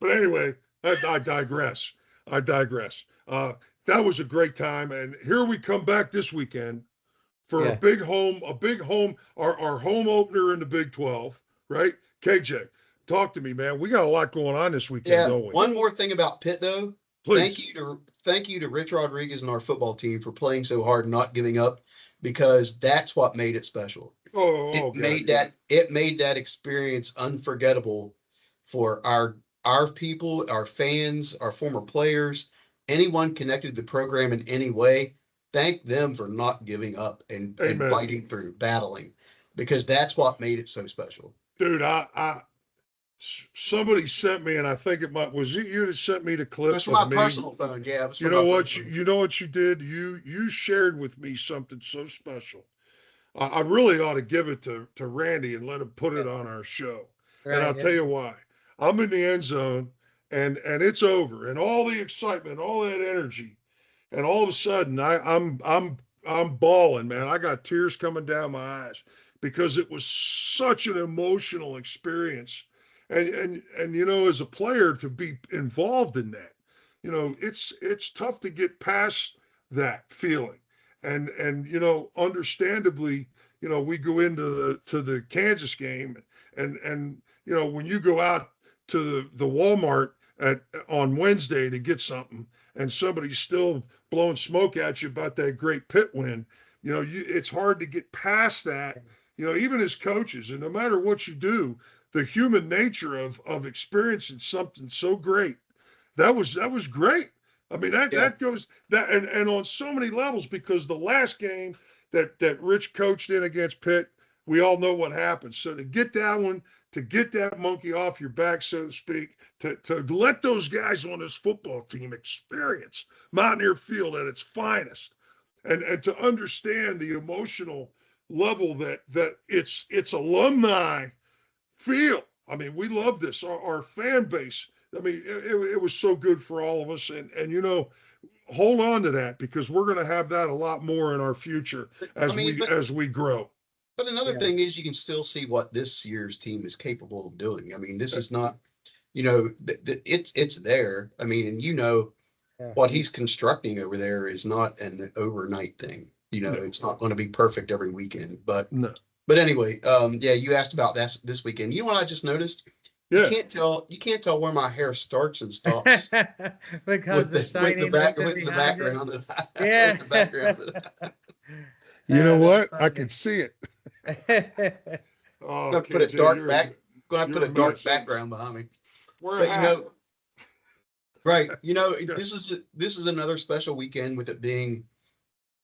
But anyway, I digress. I digress. That was a great time, and here we come back this weekend for Yeah. a big home, our home opener in the Big 12, right? KJ, talk to me, man. We got a lot going on this weekend, Yeah. don't we? One more thing about Pitt, though. Please. Thank you to Rich Rodriguez and our football team for playing so hard and not giving up, because that's what made it special. Oh, God. It made that experience unforgettable for our people, our fans, our former players, anyone connected to the program in any way. Thank them for not giving up and Amen. fighting through, battling, because that's what made it so special. Dude, somebody sent me, and I think was it you that sent me the It clip was from of my me? personal phone. Yeah, it was You from know my what personal you know what you did? You shared with me something so special. I really ought to give it to Randy and let him put it on our show. And Right. I'll tell you why. I'm in the end zone, and it's over, and all the excitement, all that energy, and all of a sudden I'm bawling, man. I got tears coming down my eyes because it was such an emotional experience. And as a player to be involved in that, it's tough to get past that feeling. And understandably, we go into the Kansas game, and when you go out to the Walmart on Wednesday to get something, and somebody's still blowing smoke at you about that great Pitt win, it's hard to get past that. Even as coaches, and no matter what you do, the human nature of experiencing something so great, that was great. I mean, that Yeah. that goes that and on so many levels, because the last game that Rich coached in against Pitt, we all know what happened. So to get that one, to get that monkey off your back, so to speak, to let those guys on this football team experience Mountaineer Field at its finest, and to understand the emotional level that its alumni feel. I mean, we love this. Our fan base. I mean, it was so good for all of us, and hold on to that, because we're going to have that a lot more in our future I mean, as we grow. but another Yeah. thing is, you can still see what this year's team is capable of doing. I mean, this is not, it's there. I mean, and Yeah. what he's constructing over there is not an overnight thing. No. It's not going to be perfect every weekend. But No. anyway, yeah, you asked about this weekend. You know what I just noticed? Yeah. You can't tell where my hair starts and stops Because with the background. Yeah. With the background. You know that's what? I funny. can see it. Oh, I'm gonna put a KJ, dark you're- back. Gonna you're put a a dark mess. background behind me. We're But happy. right? This is another special weekend, with it being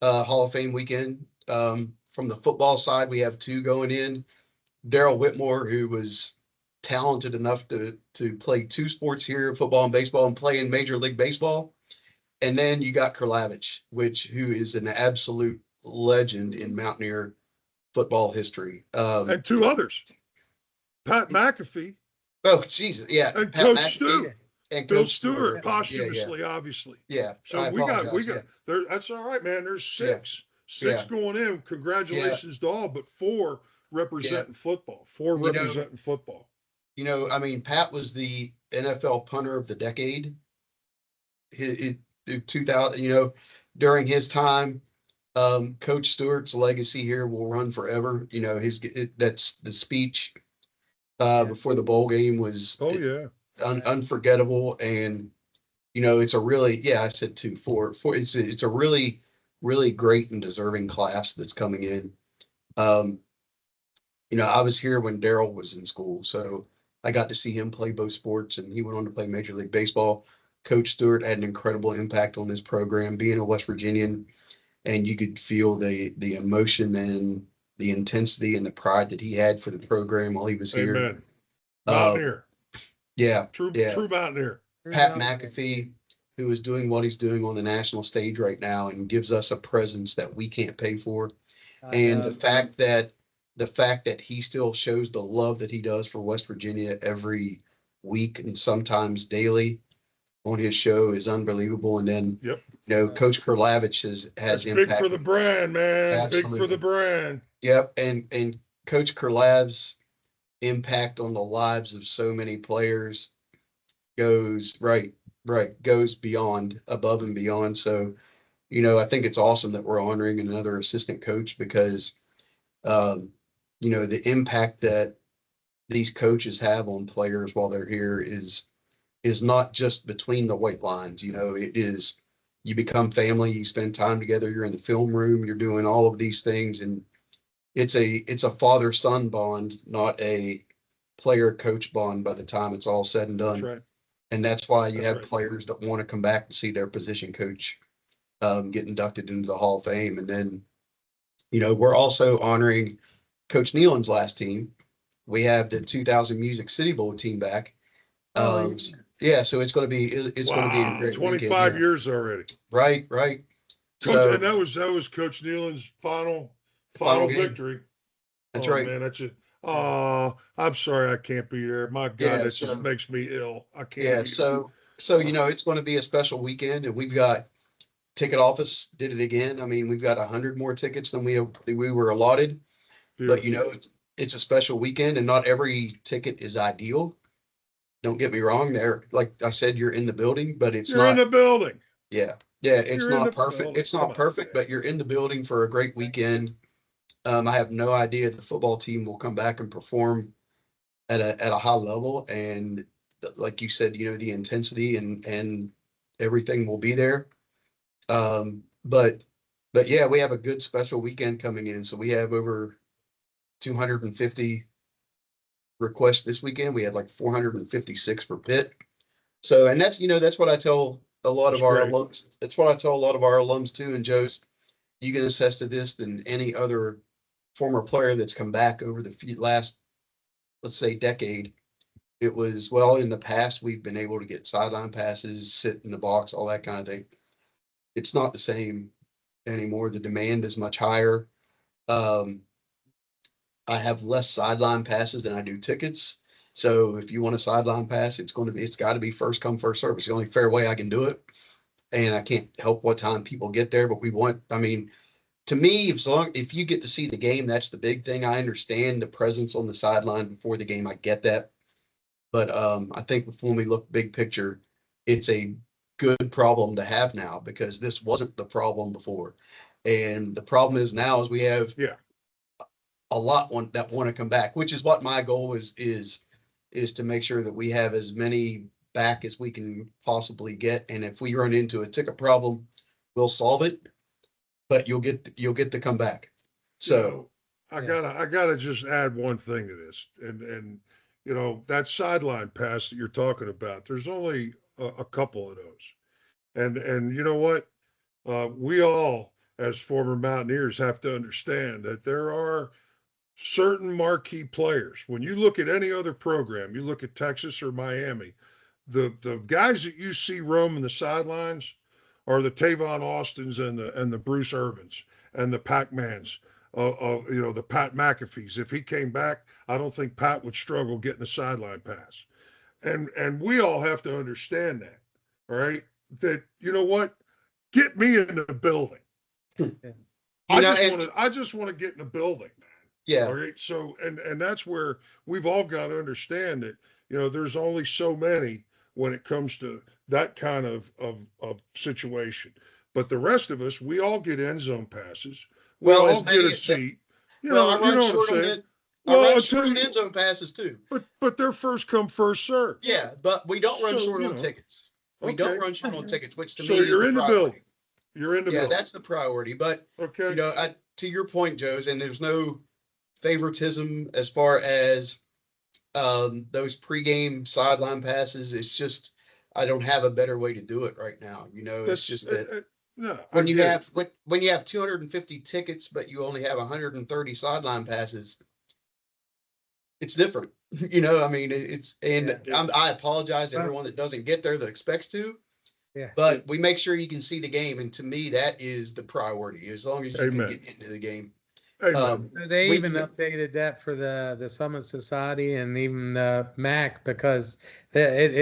Hall of Fame weekend. From the football side, we have two going in. Daryl Whitmore, who was talented enough to play two sports here, football and baseball, and play in Major League Baseball. And then you got Kurlavich, who is an absolute legend in Mountaineer football history. And two others, Pat McAfee Oh, Jesus, yeah, and Pat Coach McAfee Stewart, and Bill Coach Stewart, Yeah, posthumously, obviously. yeah. So I we got apologize, there. That's all right, man. There's six Yeah. going in. Congratulations to all, but four representing football. Four You know- representing football. I mean, Pat was the NFL punter of the decade. 2000, during his time, Coach Stewart's legacy here will run forever. That's the speech before the bowl game was Oh yeah. unforgettable. And, it's a really, I said two, four, it's a really, really great and deserving class that's coming in. I was here when Daryl was in school, so I got to see him play both sports, and he went on to play Major League Baseball. Coach Stewart had an incredible impact on this program, being a West Virginian, and you could feel the emotion and the intensity and the pride that he had for the program while he was here. Amen. Mountaineer. Yeah, True Mountaineer. Pat McAfee, who is doing what he's doing on the national stage right now and gives us a presence that we can't pay for. And the fact that he still shows the love that he does for West Virginia every week and sometimes daily on his show is unbelievable. And then, Yep. Coach Kurlavich has That's big impact. for the brand, man. Absolutely. Big for the brand. Yep. And Coach Kurlav's impact on the lives of so many players goes goes beyond, above and beyond. So, I think it's awesome that we're honoring another assistant coach because, the impact that these coaches have on players while they're here is not just between the white lines. It is, you become family, you spend time together, you're in the film room, you're doing all of these things. And it's a father-son bond, not a player-coach bond by the time it's all said and done. That's right. And that's why you That's have right. players that want to come back to see their position coach get inducted into the Hall of Fame. And then, we're also honoring Coach Nealon's last team. We have the 2000 Music City Bowl team back. Yeah, so it's going to be a great 25 weekend, years already. Right. Coach, So and that was Coach Nealon's final Final game. victory. That's Oh, right. man, that's it. Oh, I'm sorry I can't be there. My God, Yeah, that so- just makes me ill. I can't. Yeah, be- so it's going to be a special weekend, and we've got ticket office did it again. I mean, we've got 100 more tickets than we were allotted, but it's a special weekend, and not every ticket is ideal. Don't get me wrong. There, like I said, you're in the building, but it's You're not. in the building. Yeah, it's You're in not the perfect. building. It's Come not on, perfect, man. but you're in the building for a great weekend. I have no idea the football team will come back and perform at a high level, and like you said, the intensity and everything will be there. But yeah, we have a good special weekend coming in. So we have over 250 requests this weekend. We had like 456 for Pitt. So, and that's what I tell a lot of That's our great. alums. That's what I tell a lot of our alums too. And Joe's, you can attest to this than any other former player that's come back over the last, let's say, decade. It was, well, in the past, we've been able to get sideline passes, sit in the box, all that kind of thing. It's not the same anymore. The demand is much higher. I have less sideline passes than I do tickets. So if you want a sideline pass, it's got to be first come, first serve. It's the only fair way I can do it. And I can't help what time people get there, but to me, if you get to see the game, that's the big thing. I understand the presence on the sideline before the game. I get that. But I think when we look big picture, it's a good problem to have now because this wasn't the problem before. And the problem is now is we have a lot that want to come back, which is what my goal is to make sure that we have as many back as we can possibly get. And if we run into a ticket problem, we'll solve it, but you'll get to come back. So I gotta just add one thing to this. And that sideline pass that you're talking about, there's only a couple of those. And you know what? We all, as former Mountaineers, have to understand that there are certain marquee players. When you look at any other program, you look at Texas or Miami, the guys that you see roaming the sidelines are the Tavon Austins and the Bruce Irvins and the Pac-Mans, the Pat McAfees. If he came back, I don't think Pat would struggle getting a sideline pass. And we all have to understand that, all right? That, you know what? Get me in the building. I just want to get in the building, man. Yeah. All right. So, and that's where we've all got to understand that, there's only so many when it comes to that kind of situation. But the rest of us, we all get end zone passes. We Well, all get a seat. I run short on end zone passes too. But they're first come, first serve. Yeah, but we don't run short on tickets. We don't run short on tickets, which to me is you're in the building. priority. You're in the building. Yeah, that's the priority. But to your point, Joe's, and there's no favoritism as far as those pregame sideline passes. It's just I don't have a better way to do it right now. It's just that when you have 250 tickets, but you only have 130 sideline passes, it's different. I apologize to everyone that doesn't get there that expects to. Yeah. But we make sure you can see the game, and to me, that is the priority. As long as you can get into the game, Amen. They We even can- updated that for the Summit Society and even the MAC because it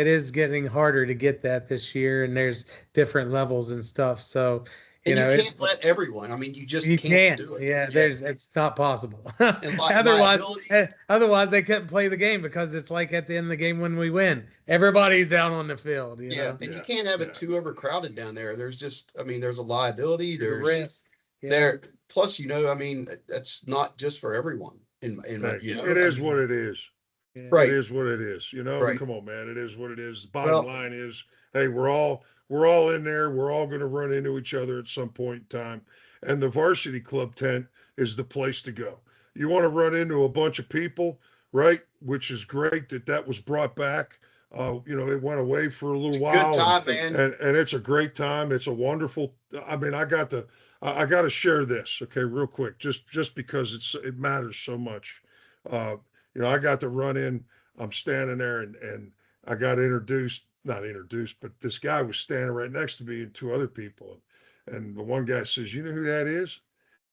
is getting harder to get that this year, and there's different levels and stuff. So, and you it, can't let everyone. I mean, you just you can't can't. do it. Yeah, Yeah. it's not possible. And Otherwise, liability. otherwise they couldn't play the game because it's like at the end of the game when we win, everybody's down on the field. Yeah, and you Yeah, can't have yeah. it too overcrowded down there. There's just, I mean, there's a liability. The There's risk. Yeah. there. Plus, I mean, that's not just for everyone. In my, Thank you. It is what it is. Yeah. Right. It is what it is. Right. Come on, man. It is what it is. The bottom Well, line is, hey, we're all in there. We're all going to run into each other at some point in time. And the varsity club tent is the place to go. You want to run into a bunch of people, right? Which is great that was brought back. It went away for a little good while, time, man. and it's a great time. It's a wonderful. I mean, I got to share this, okay, real quick, just because it matters so much. Uh, I got to run in. I'm standing there, and I got not introduced, but this guy was standing right next to me and two other people, and the one guy says, "You know who that is?"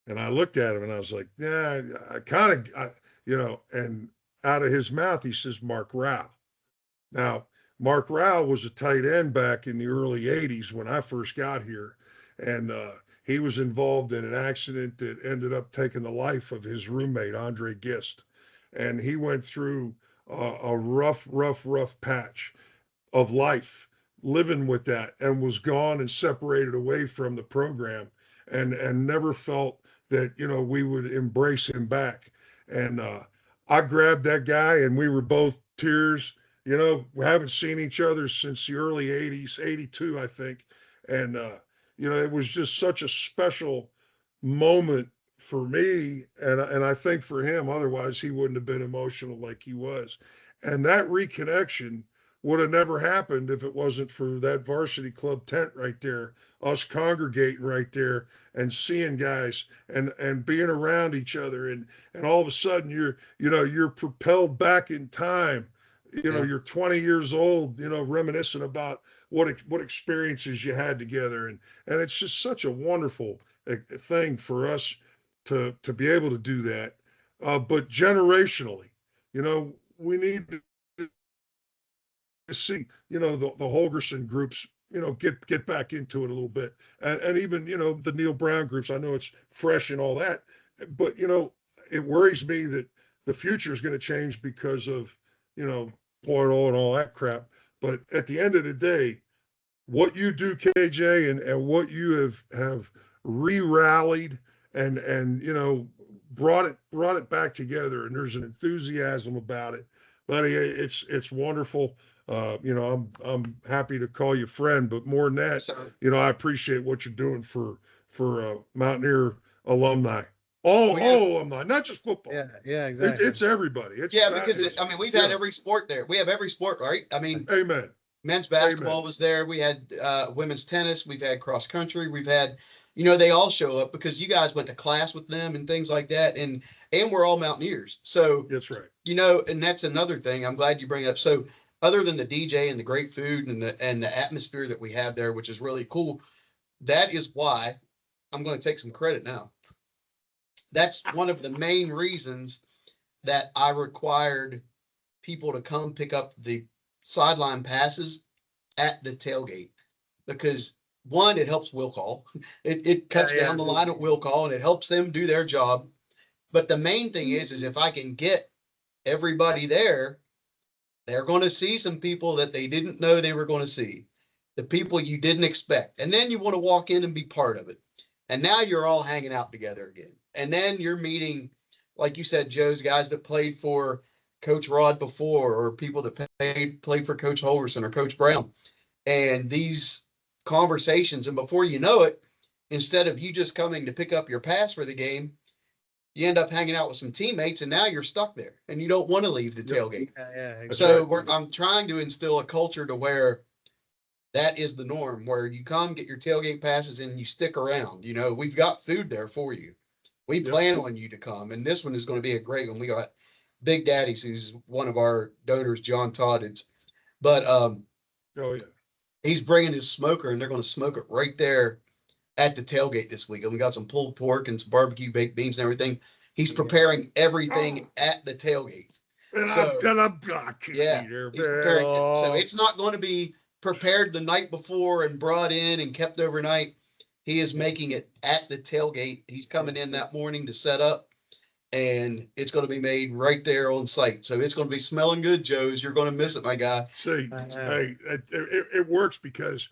And I looked at him and I was like, "Yeah, I kind of, And out of his mouth he says, "Mark Rao." Now, Mark Rao was a tight end back in the early 80s when I first got here. And he was involved in an accident that ended up taking the life of his roommate, Andre Gist. And he went through a rough patch of life living with that, and was gone and separated away from the program, and never felt that we would embrace him back. And I grabbed that guy, and we were both tears. We haven't seen each other since the early 80s, 82, I think. And it was just such a special moment for me, and I think for him, otherwise he wouldn't have been emotional like he was. And that reconnection would have never happened if it wasn't for that varsity club tent right there, us congregating right there and seeing guys and being around each other, and all of a sudden you're propelled back in time. Yeah. You're 20 years old, reminiscing about what experiences you had together, and it's just such a wonderful thing for us to be able to do that. But generationally, we need to see, the Holgerson groups, get back into it a little bit. And even, the Neil Brown groups, I know it's fresh and all that, but, it worries me that the future is going to change because of, portal and all that crap. But at the end of the day, what you do, KJ, and what you have re-rallied and brought it back together, and there's an enthusiasm about it, buddy. It's wonderful. I'm happy to call you friend, but more than that, So, I appreciate what you're doing for Mountaineer alumni. All well, yeah, all alumni, not just football. Yeah, exactly. It's everybody. yeah, because I mean, we've had yeah. every sport there. We have every sport, right? I mean, Amen. men's basketball was there. We had women's tennis. We've had cross country. We've had, they all show up because you guys went to class with them and things like that. And we're all Mountaineers. So, That's right. and that's another thing. I'm glad you bring it up. So, other than the DJ and the great food and the atmosphere that we have there, which is really cool, that is why I'm going to take some credit now. That's one of the main reasons that I required people to come pick up the sideline passes at the tailgate, because one, it helps will call. It cuts down the line at will call, and it helps them do their job. But the main thing is if I can get everybody there, they're going to see some people that they didn't know they were going to see, the people you didn't expect. And then you want to walk in and be part of it. And now you're all hanging out together again. And then you're meeting, like you said, Joe's guys that played for Coach Rod before, or people that played for Coach Holgerson or Coach Brown. And these conversations, and before you know it, instead of you just coming to pick up your pass for the game, you end up hanging out with some teammates, and now you're stuck there and you don't want to leave the tailgate. Exactly. So I'm trying to instill a culture to where that is the norm, where you come get your tailgate passes and you stick around. We've got food there for you. We plan on you to come. And this one is going to be a great one. We got Big Daddy's, who's one of our donors, John Todd. But Oh yeah. he's bringing his smoker, and they're going to smoke it right there at the tailgate this week. And we got some pulled pork and some barbecue baked beans and everything. He's preparing everything at the tailgate. And So, I can't yeah, be there, he's man. preparing it. So Oh. it's not going to be prepared the night before and brought in and kept overnight. He is making it at the tailgate. He's coming in that morning to set up, and it's going to be made right there on site. So it's going to be smelling good, Joe's. You're going to miss it, my guy. See, hey, it works because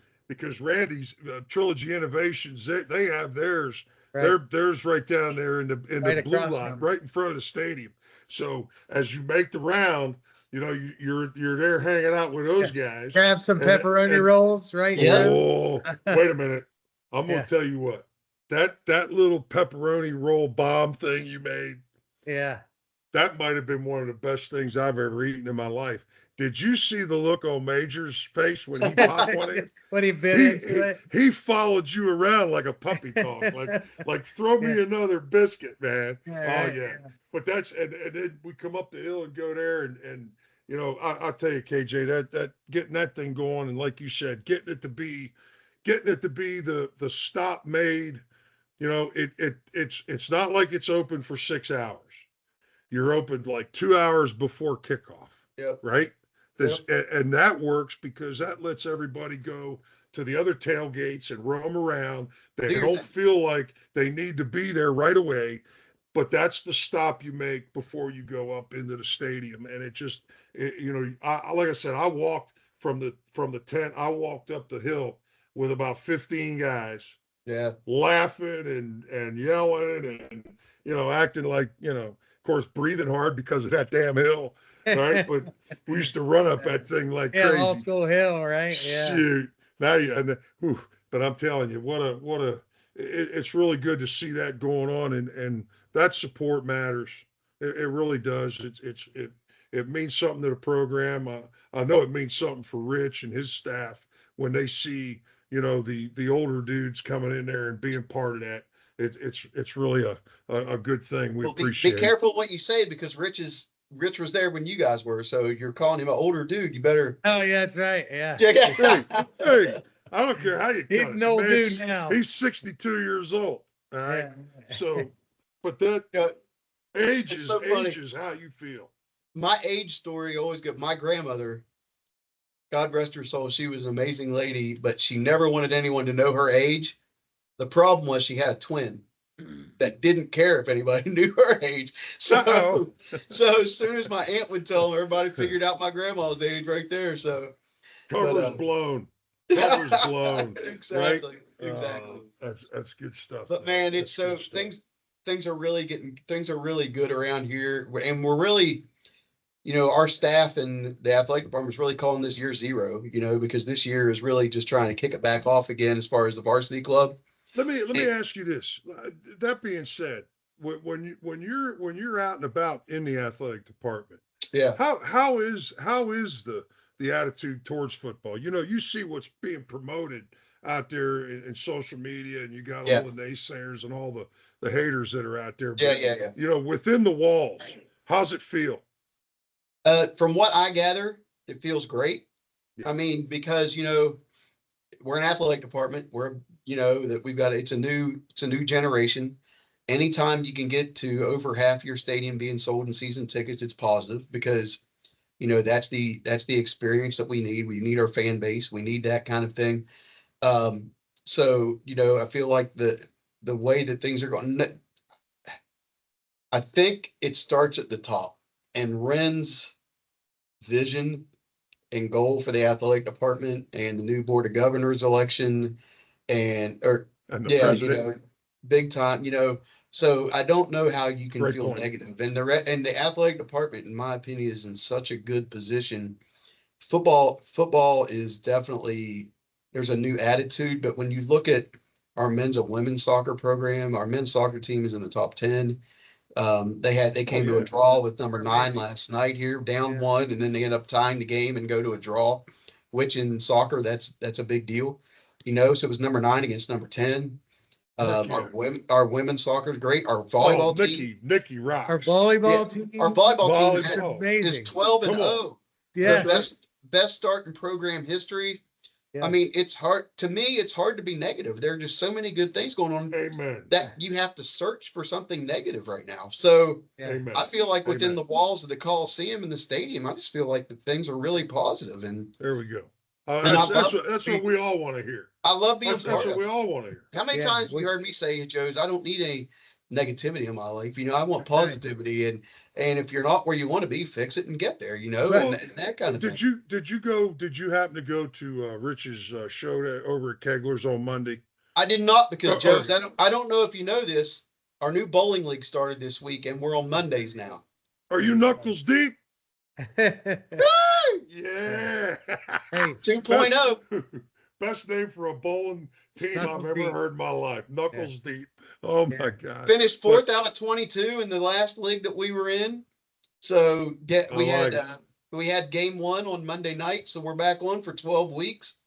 Randy's Trilogy Innovations, they have theirs. Right. Theirs right down there in the Right blue across lot, from right in front of the stadium. So as you make the round, you know, you're there hanging out with those guys. Grab some And- pepperoni and- rolls, right? Yeah. Joe? Oh, wait a minute. I'm gonna Yeah. tell you what. That little pepperoni roll bomb thing you made, Yeah. that might have been one of the best things I've ever eaten in my life. Did you see the look on Major's face when he popped one in? When he bit into it. He followed you around like a puppy dog, like throw me Yeah. another biscuit, man. Yeah, Oh yeah. But that's and then we come up the hill and go there and you know, I'll tell you, KJ, that getting that thing going, and like you said, getting it to be the stop made, you know, it's not like it's open for 6 hours. You're open like 2 hours before kickoff. Yep. Right. And that works because that lets everybody go to the other tailgates and roam around. They Do your don't thing. feel like they need to be there right away, but that's the stop you make before you go up into the stadium. And you know, like I said, I walked from the tent. I walked up the hill with about 15 guys Yeah. laughing and yelling and, you know, acting like, you know, of course, breathing hard because of that damn hill. Right. But we used to run up that thing like Yeah, crazy. Old School Hill, right? Yeah. Shoot. Now but I'm telling you, it's really good to see that going on, and that support matters. It really does. It means something to the program. I know it means something for Rich and his staff when they see, you know, the older dudes coming in there and being part of that. It's really a good thing. We Well, be appreciate careful what you say, because Rich was there when you guys were. So you're calling him an older dude. You better. Oh, yeah, that's right. Yeah. it. Hey, I don't care how you cut He's it. an old Man, dude now. He's 62 years old. All right. Yeah. So, but that You know, age It's is so funny. how you feel. my age story always good. My grandmother, God rest her soul, she was an amazing lady, but she never wanted anyone to know her age. The problem was she had a twin that didn't care if anybody knew her age. So, Uh-oh. so as soon as my aunt would tell her, everybody figured out my grandma's age right there. So Cover's blown. Cover's blown. exactly, exactly. That's good stuff. But man, it's so That's good stuff. things are really good around here, and we're really, you know, our staff and the athletic department is really calling this year zero, you know, because this year is really just trying to kick it back off again as far as the varsity club. Let me ask you this. That being said, when you're out and about in the athletic department, Yeah. how is the attitude towards football? You know, you see what's being promoted out there in social media, and you got Yeah. all the naysayers and all the haters that are out there. Yeah. You know, within the walls, how's it feel? From what I gather, it feels great. Yeah. I mean, because, you know, we're an athletic department. We're, you know, that we've got, it's a new generation. Anytime you can get to over half your stadium being sold in season tickets, it's positive, because, you know, that's the experience that we need. We need our fan base. We need that kind of thing. So, you know, I feel like the way that things are going, I think it starts at the top, and Ren's vision and goal for the athletic department and the new board of governors election And the you president, know, big time, you know, so I don't know how you can Great feel point. negative. And the athletic department, in my opinion, is in such a good position. Football is definitely, there's a new attitude, but when you look at our men's and women's soccer program, our men's soccer team is in the top 10. They came to a draw with number 9 last night here, down Yeah. 1, and then they end up tying the game and go to a draw, which in soccer, that's a big deal, you know. So it was number 9 against number 10. Heck yeah. Our women's soccer is great. Our volleyball team, Nikki rocks. Our volleyball Yeah, team. our volleyball team Volleyball. is Amazing. 12-0. Come on. The Yeah. best start in program history. I mean, it's hard to me. It's hard to be negative. There are just so many good things going on Amen. that you have to search for something negative right now. So Amen. I feel like within Amen. the walls of the Coliseum and the stadium, I just feel like the things are really positive, and There we go. And That's what we all want to hear. I love being That's part what of we it. all want to hear. How many times have you heard me say, Joe's, I don't need any negativity in my life. I want positivity, and if you're not where you want to be, fix it and get there. Well, and that kind of Did thing. Did you happen to go to Rich's show over at Kegler's on Monday? I did not, because Joe's. I don't know if you know this. Our new bowling league started this week, and we're on Mondays now. Are you knuckles deep? Hey, Yeah. 2.0. Best name for a bowling team Knuckles I've ever deep. heard in my life. Knuckles deep. Oh my God. Finished 4th out of 22 in the last league that we were in. So we had game 1 on Monday night, so we're back on for 12 weeks.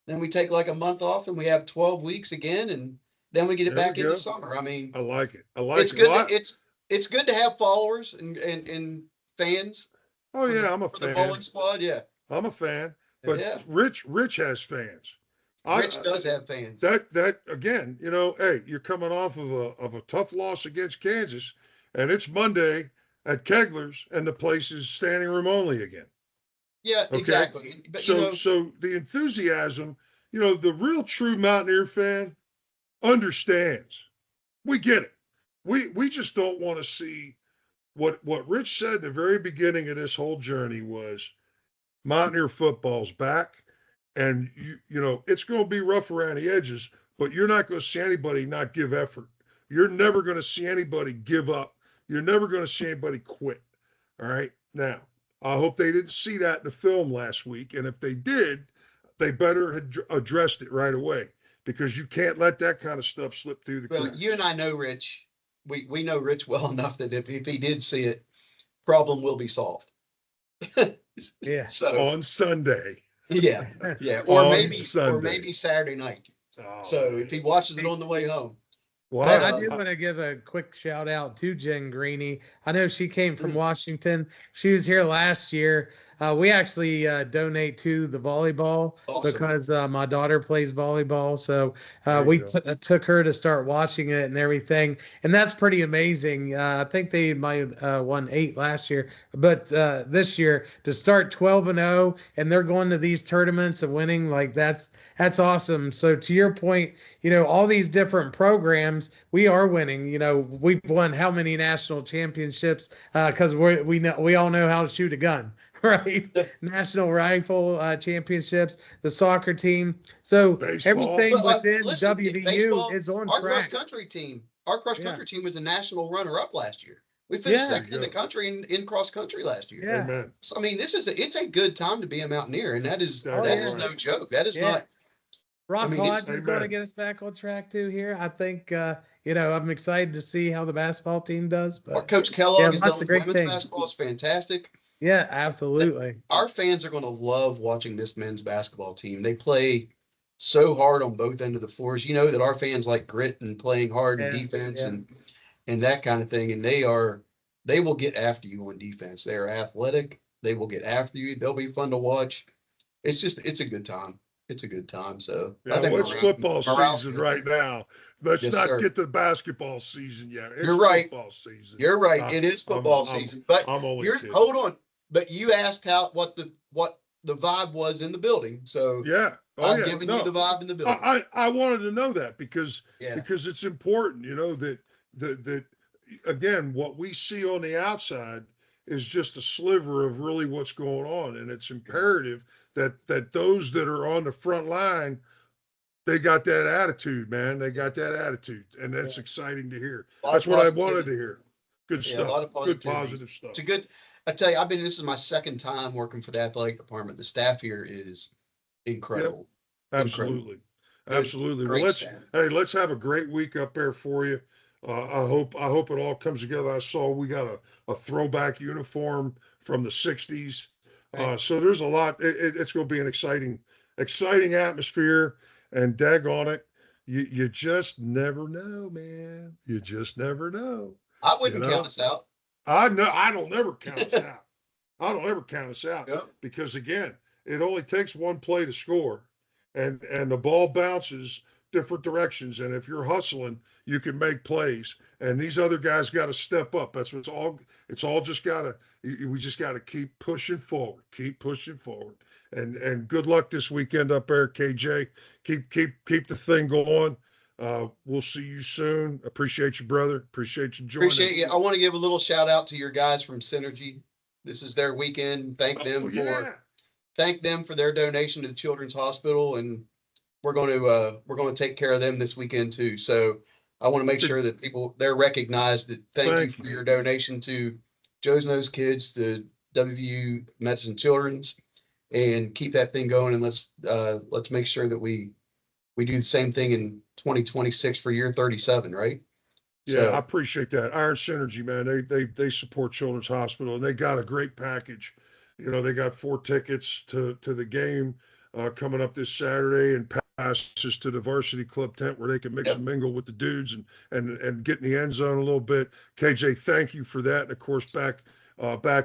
Then we take like a month off, and we have 12 weeks again, and then we get it back in the summer. I mean, I like it. I like it's it. good. It's good to have followers and fans. Oh yeah, I'm a for fan. the bowling squad. Yeah, I'm a fan. But Yeah. Rich has fans. Rich does have fans. That again, hey, you're coming off of a tough loss against Kansas, and it's Monday at Kegler's, and the place is standing room only again. Yeah, Okay? exactly. But So the enthusiasm, the real true Mountaineer fan understands. We get it. We just don't want to see what Rich said in the very beginning of this whole journey was Mountaineer football's back, and it's going to be rough around the edges, but you're not going to see anybody not give effort. You're never going to see anybody give up. You're never going to see anybody quit. All right. Now, I hope they didn't see that in the film last week, and if they did, they better have addressed it right away, because you can't let that kind of stuff slip through the cracks. Well, you and I know Rich. We know Rich well enough that if he did see it, problem will be solved. Yeah. So on Sunday. Yeah. Or On maybe Sunday. Saturday night. Oh, So if he watches it on the way home. well, But I do want to give a quick shout out to Jen Greeny. I know she came from Washington. She was here last year. We actually donate to the volleyball because my daughter plays volleyball. So we took her to start watching it and everything. And that's pretty amazing. I think they might won 8 last year, but this year to start 12-0 and they're going to these tournaments and winning, like that's awesome. So to your point, all these different programs, we are winning. We've won how many national championships because we all know how to shoot a gun. Right, national rifle championships, the soccer team. So baseball. everything within listen, WVU baseball, is on our track. cross-country team was the national runner-up last year. We finished second in the country in cross-country last year. Yeah. Amen. So I mean, it's a good time to be a Mountaineer, and that is no joke. That is not. Ross Hodge is going to amen. get us back on track too here. I think I'm excited to see how the basketball team does. But Our Coach Kellogg has lots done of great women's things. basketball is fantastic. Yeah, absolutely. Our fans are going to love watching this men's basketball team. They play so hard on both ends of the floors. You know that our fans like grit and playing hard and defense and that kind of thing. And they will get after you on defense. They are athletic. They will get after you. They'll be fun to watch. It's a good time. It's a good time. So yeah, it's football season right now. Let's not get to basketball season yet. You're right. Football season. You're right. It is football season. But hold on. But you asked what the vibe was in the building. So I'm giving you the vibe in the building. I wanted to know that because it's important, that again, what we see on the outside is just a sliver of really what's going on. And it's imperative that those that are on the front line, they got that attitude, man. They got that attitude. And that's exciting to hear. That's what I wanted to hear. Good stuff. A lot of positivity. Good positive stuff. It's a good, I tell you, this is my second time working for the athletic department. The staff here is incredible. Yep. Absolutely. Incredible. Absolutely. Well, let's have a great week up there for you. I hope it all comes together. I saw we got a throwback uniform from the 60s. So there's a lot. It's going to be an exciting atmosphere, and daggone it, you just never know, man. You just never know. I wouldn't count us out. I don't never count us out. I don't ever count us out Yep. because again, it only takes one play to score, and the ball bounces different directions. And if you're hustling, you can make plays. And these other guys got to step up. That's what's all. It's all just gotta. We just got to keep pushing forward. Keep pushing forward. And good luck this weekend up there, KJ. Keep the thing going. We'll see you soon. Appreciate you, brother. Appreciate you joining. Appreciate you. I want to give a little shout out to your guys from Synergy. This is their weekend. Thank them for their donation to the Children's Hospital, and we're going to take care of them this weekend too. So I want to make sure that they're recognized. That thank you for your donation to Joe's Nose Kids, to WVU Medicine Children's, and keep that thing going. And let's make sure that we do the same thing in 2026 for year 37, right? Yeah, I appreciate that. Iron Synergy, man. They support Children's Hospital, and they got a great package. They got 4 tickets to the game coming up this Saturday, and passes to the varsity club tent where they can mix and mingle with the dudes and get in the end zone a little bit. KJ, thank you for that. And of course, back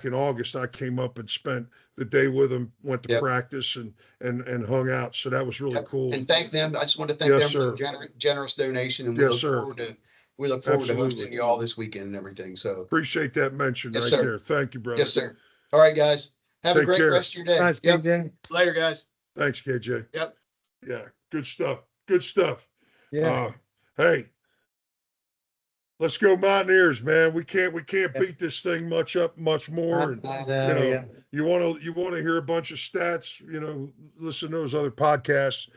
in August, I came up and spent the day with them, went to practice and hung out. So that was really cool. And thank them. I just want to thank them for the generous donation, and we look forward to hosting you all this weekend and everything. So appreciate that mention there. Thank you, brother. Yes, sir. All right, guys. Have a great rest of your day. Thanks, KJ. Later, guys. Thanks, KJ. Yep. Yeah. Good stuff. Good stuff. Yeah. Hey, let's go Mountaineers, man. We can't beat this thing much more. You want to hear a bunch of stats, listen to those other podcasts.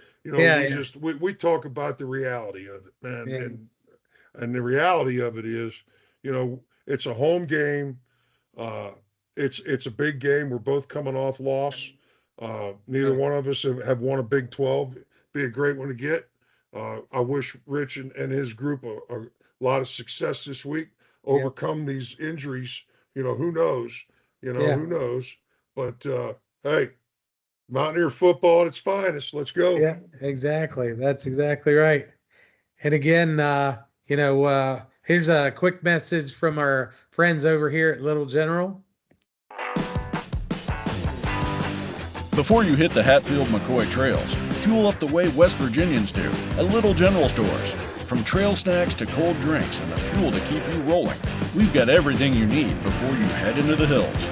We talk about the reality of it, man. Yeah. And the reality of it is, it's a home game. It's a big game. We're both coming off loss. Neither one of us have won a Big 12. Be a great one to get. I wish Rich and his group a lot of success this week. Overcome these injuries. Who knows? Who knows? But hey, Mountaineer football at its finest. Let's go. Yeah, exactly. That's exactly right. And again, here's a quick message from our friends over here at Little General. Before you hit the Hatfield-McCoy trails, fuel up the way West Virginians do at Little General stores. From trail snacks to cold drinks and the fuel to keep you rolling, we've got everything you need before you head into the hills.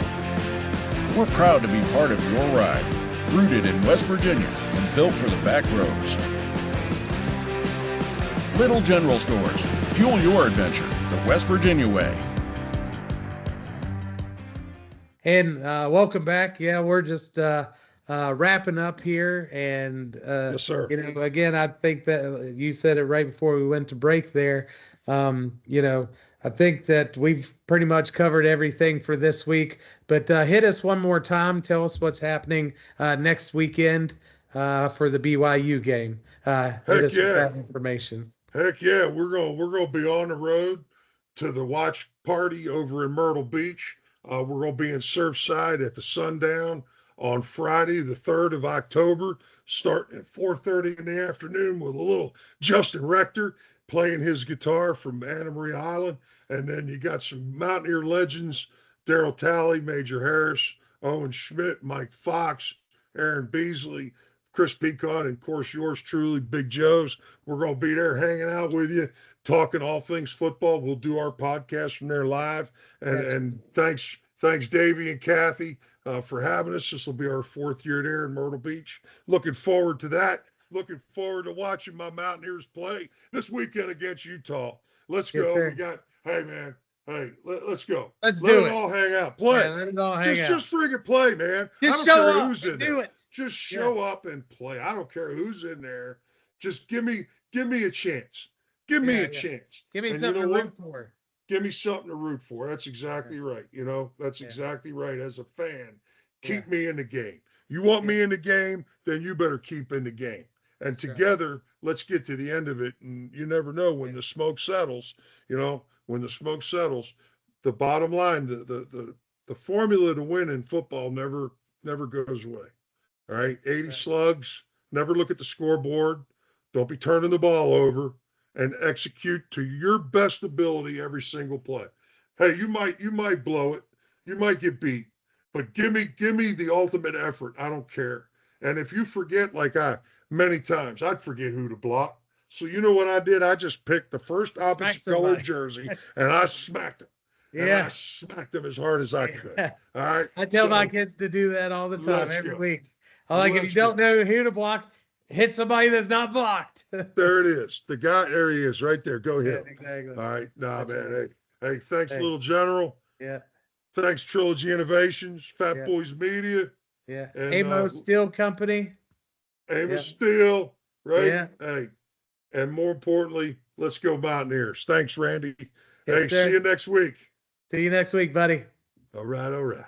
We're proud to be part of your ride, rooted in West Virginia and built for the back roads. Little General stores, fuel your adventure the West Virginia way. And welcome back. Yeah, we're just wrapping up here, and yes, sir. Again, I think that you said it right before we went to break there. I think that we've pretty much covered everything for this week, but hit us one more time. Tell us what's happening next weekend for the BYU game. Hit us with that information. Heck yeah, we're gonna be on the road to the watch party over in Myrtle Beach. We're gonna be in Surfside at the Sundown on Friday, the 3rd of October, starting at 4:30 in the afternoon with a little Justin Rector playing his guitar from Anna Maria Island. And then you got some Mountaineer legends, Daryl Talley, Major Harris, Owen Schmidt, Mike Fox, Aaron Beasley, Chris Peacon, and of course yours truly, Big Joe's. We're going to be there hanging out with you, talking all things football. We'll do our podcast from there live. And thanks Davey and Kathy for having us. This will be our 4th year there in Myrtle Beach. Looking forward to that. Looking forward to watching my Mountaineers play this weekend against Utah. Let's go. Sir. We got, hey man, let's go. Let it all hang out. Play. Yeah, let it all hang out. Just freaking play, man. Just I don't show care up who's in and there. do it. Just show up and play. I don't care who's in there. Just give me a chance. Give me a chance. Give me And something you know to what? root for. Give me something to root for. That's exactly right. That's exactly right. As a fan, keep me in the game. You want me in the game, then you better keep in the game. And together, let's get to the end of it. And you never know when the smoke settles, when the smoke settles, the bottom line, the formula to win in football never goes away. All right. 80 slugs, never look at the scoreboard. Don't be turning the ball over, and execute to your best ability every single play. Hey, you might blow it. You might get beat, but give me the ultimate effort. I don't care. And if you forget, like many times. I'd forget who to block. So you know what I did? I just picked the first opposite colored jersey and I smacked him. And I smacked him as hard as I could. All right. I tell my kids to do that all the time, every week. I'm like, if you don't know who to block, hit somebody that's not blocked. There it is. The guy, there he is, right there. Go ahead. Yeah, exactly. All right. Nah, That's man. right. Hey, thanks, Little General. Yeah. Thanks, Trilogy Innovations, Fat Boys Media. Yeah. And, Amos Steel Company. Amos Steel, right? Yeah. Hey, and more importantly, let's go Mountaineers. Thanks, Randy. Yes, hey, sir. see you next week. See you next week, buddy. All right.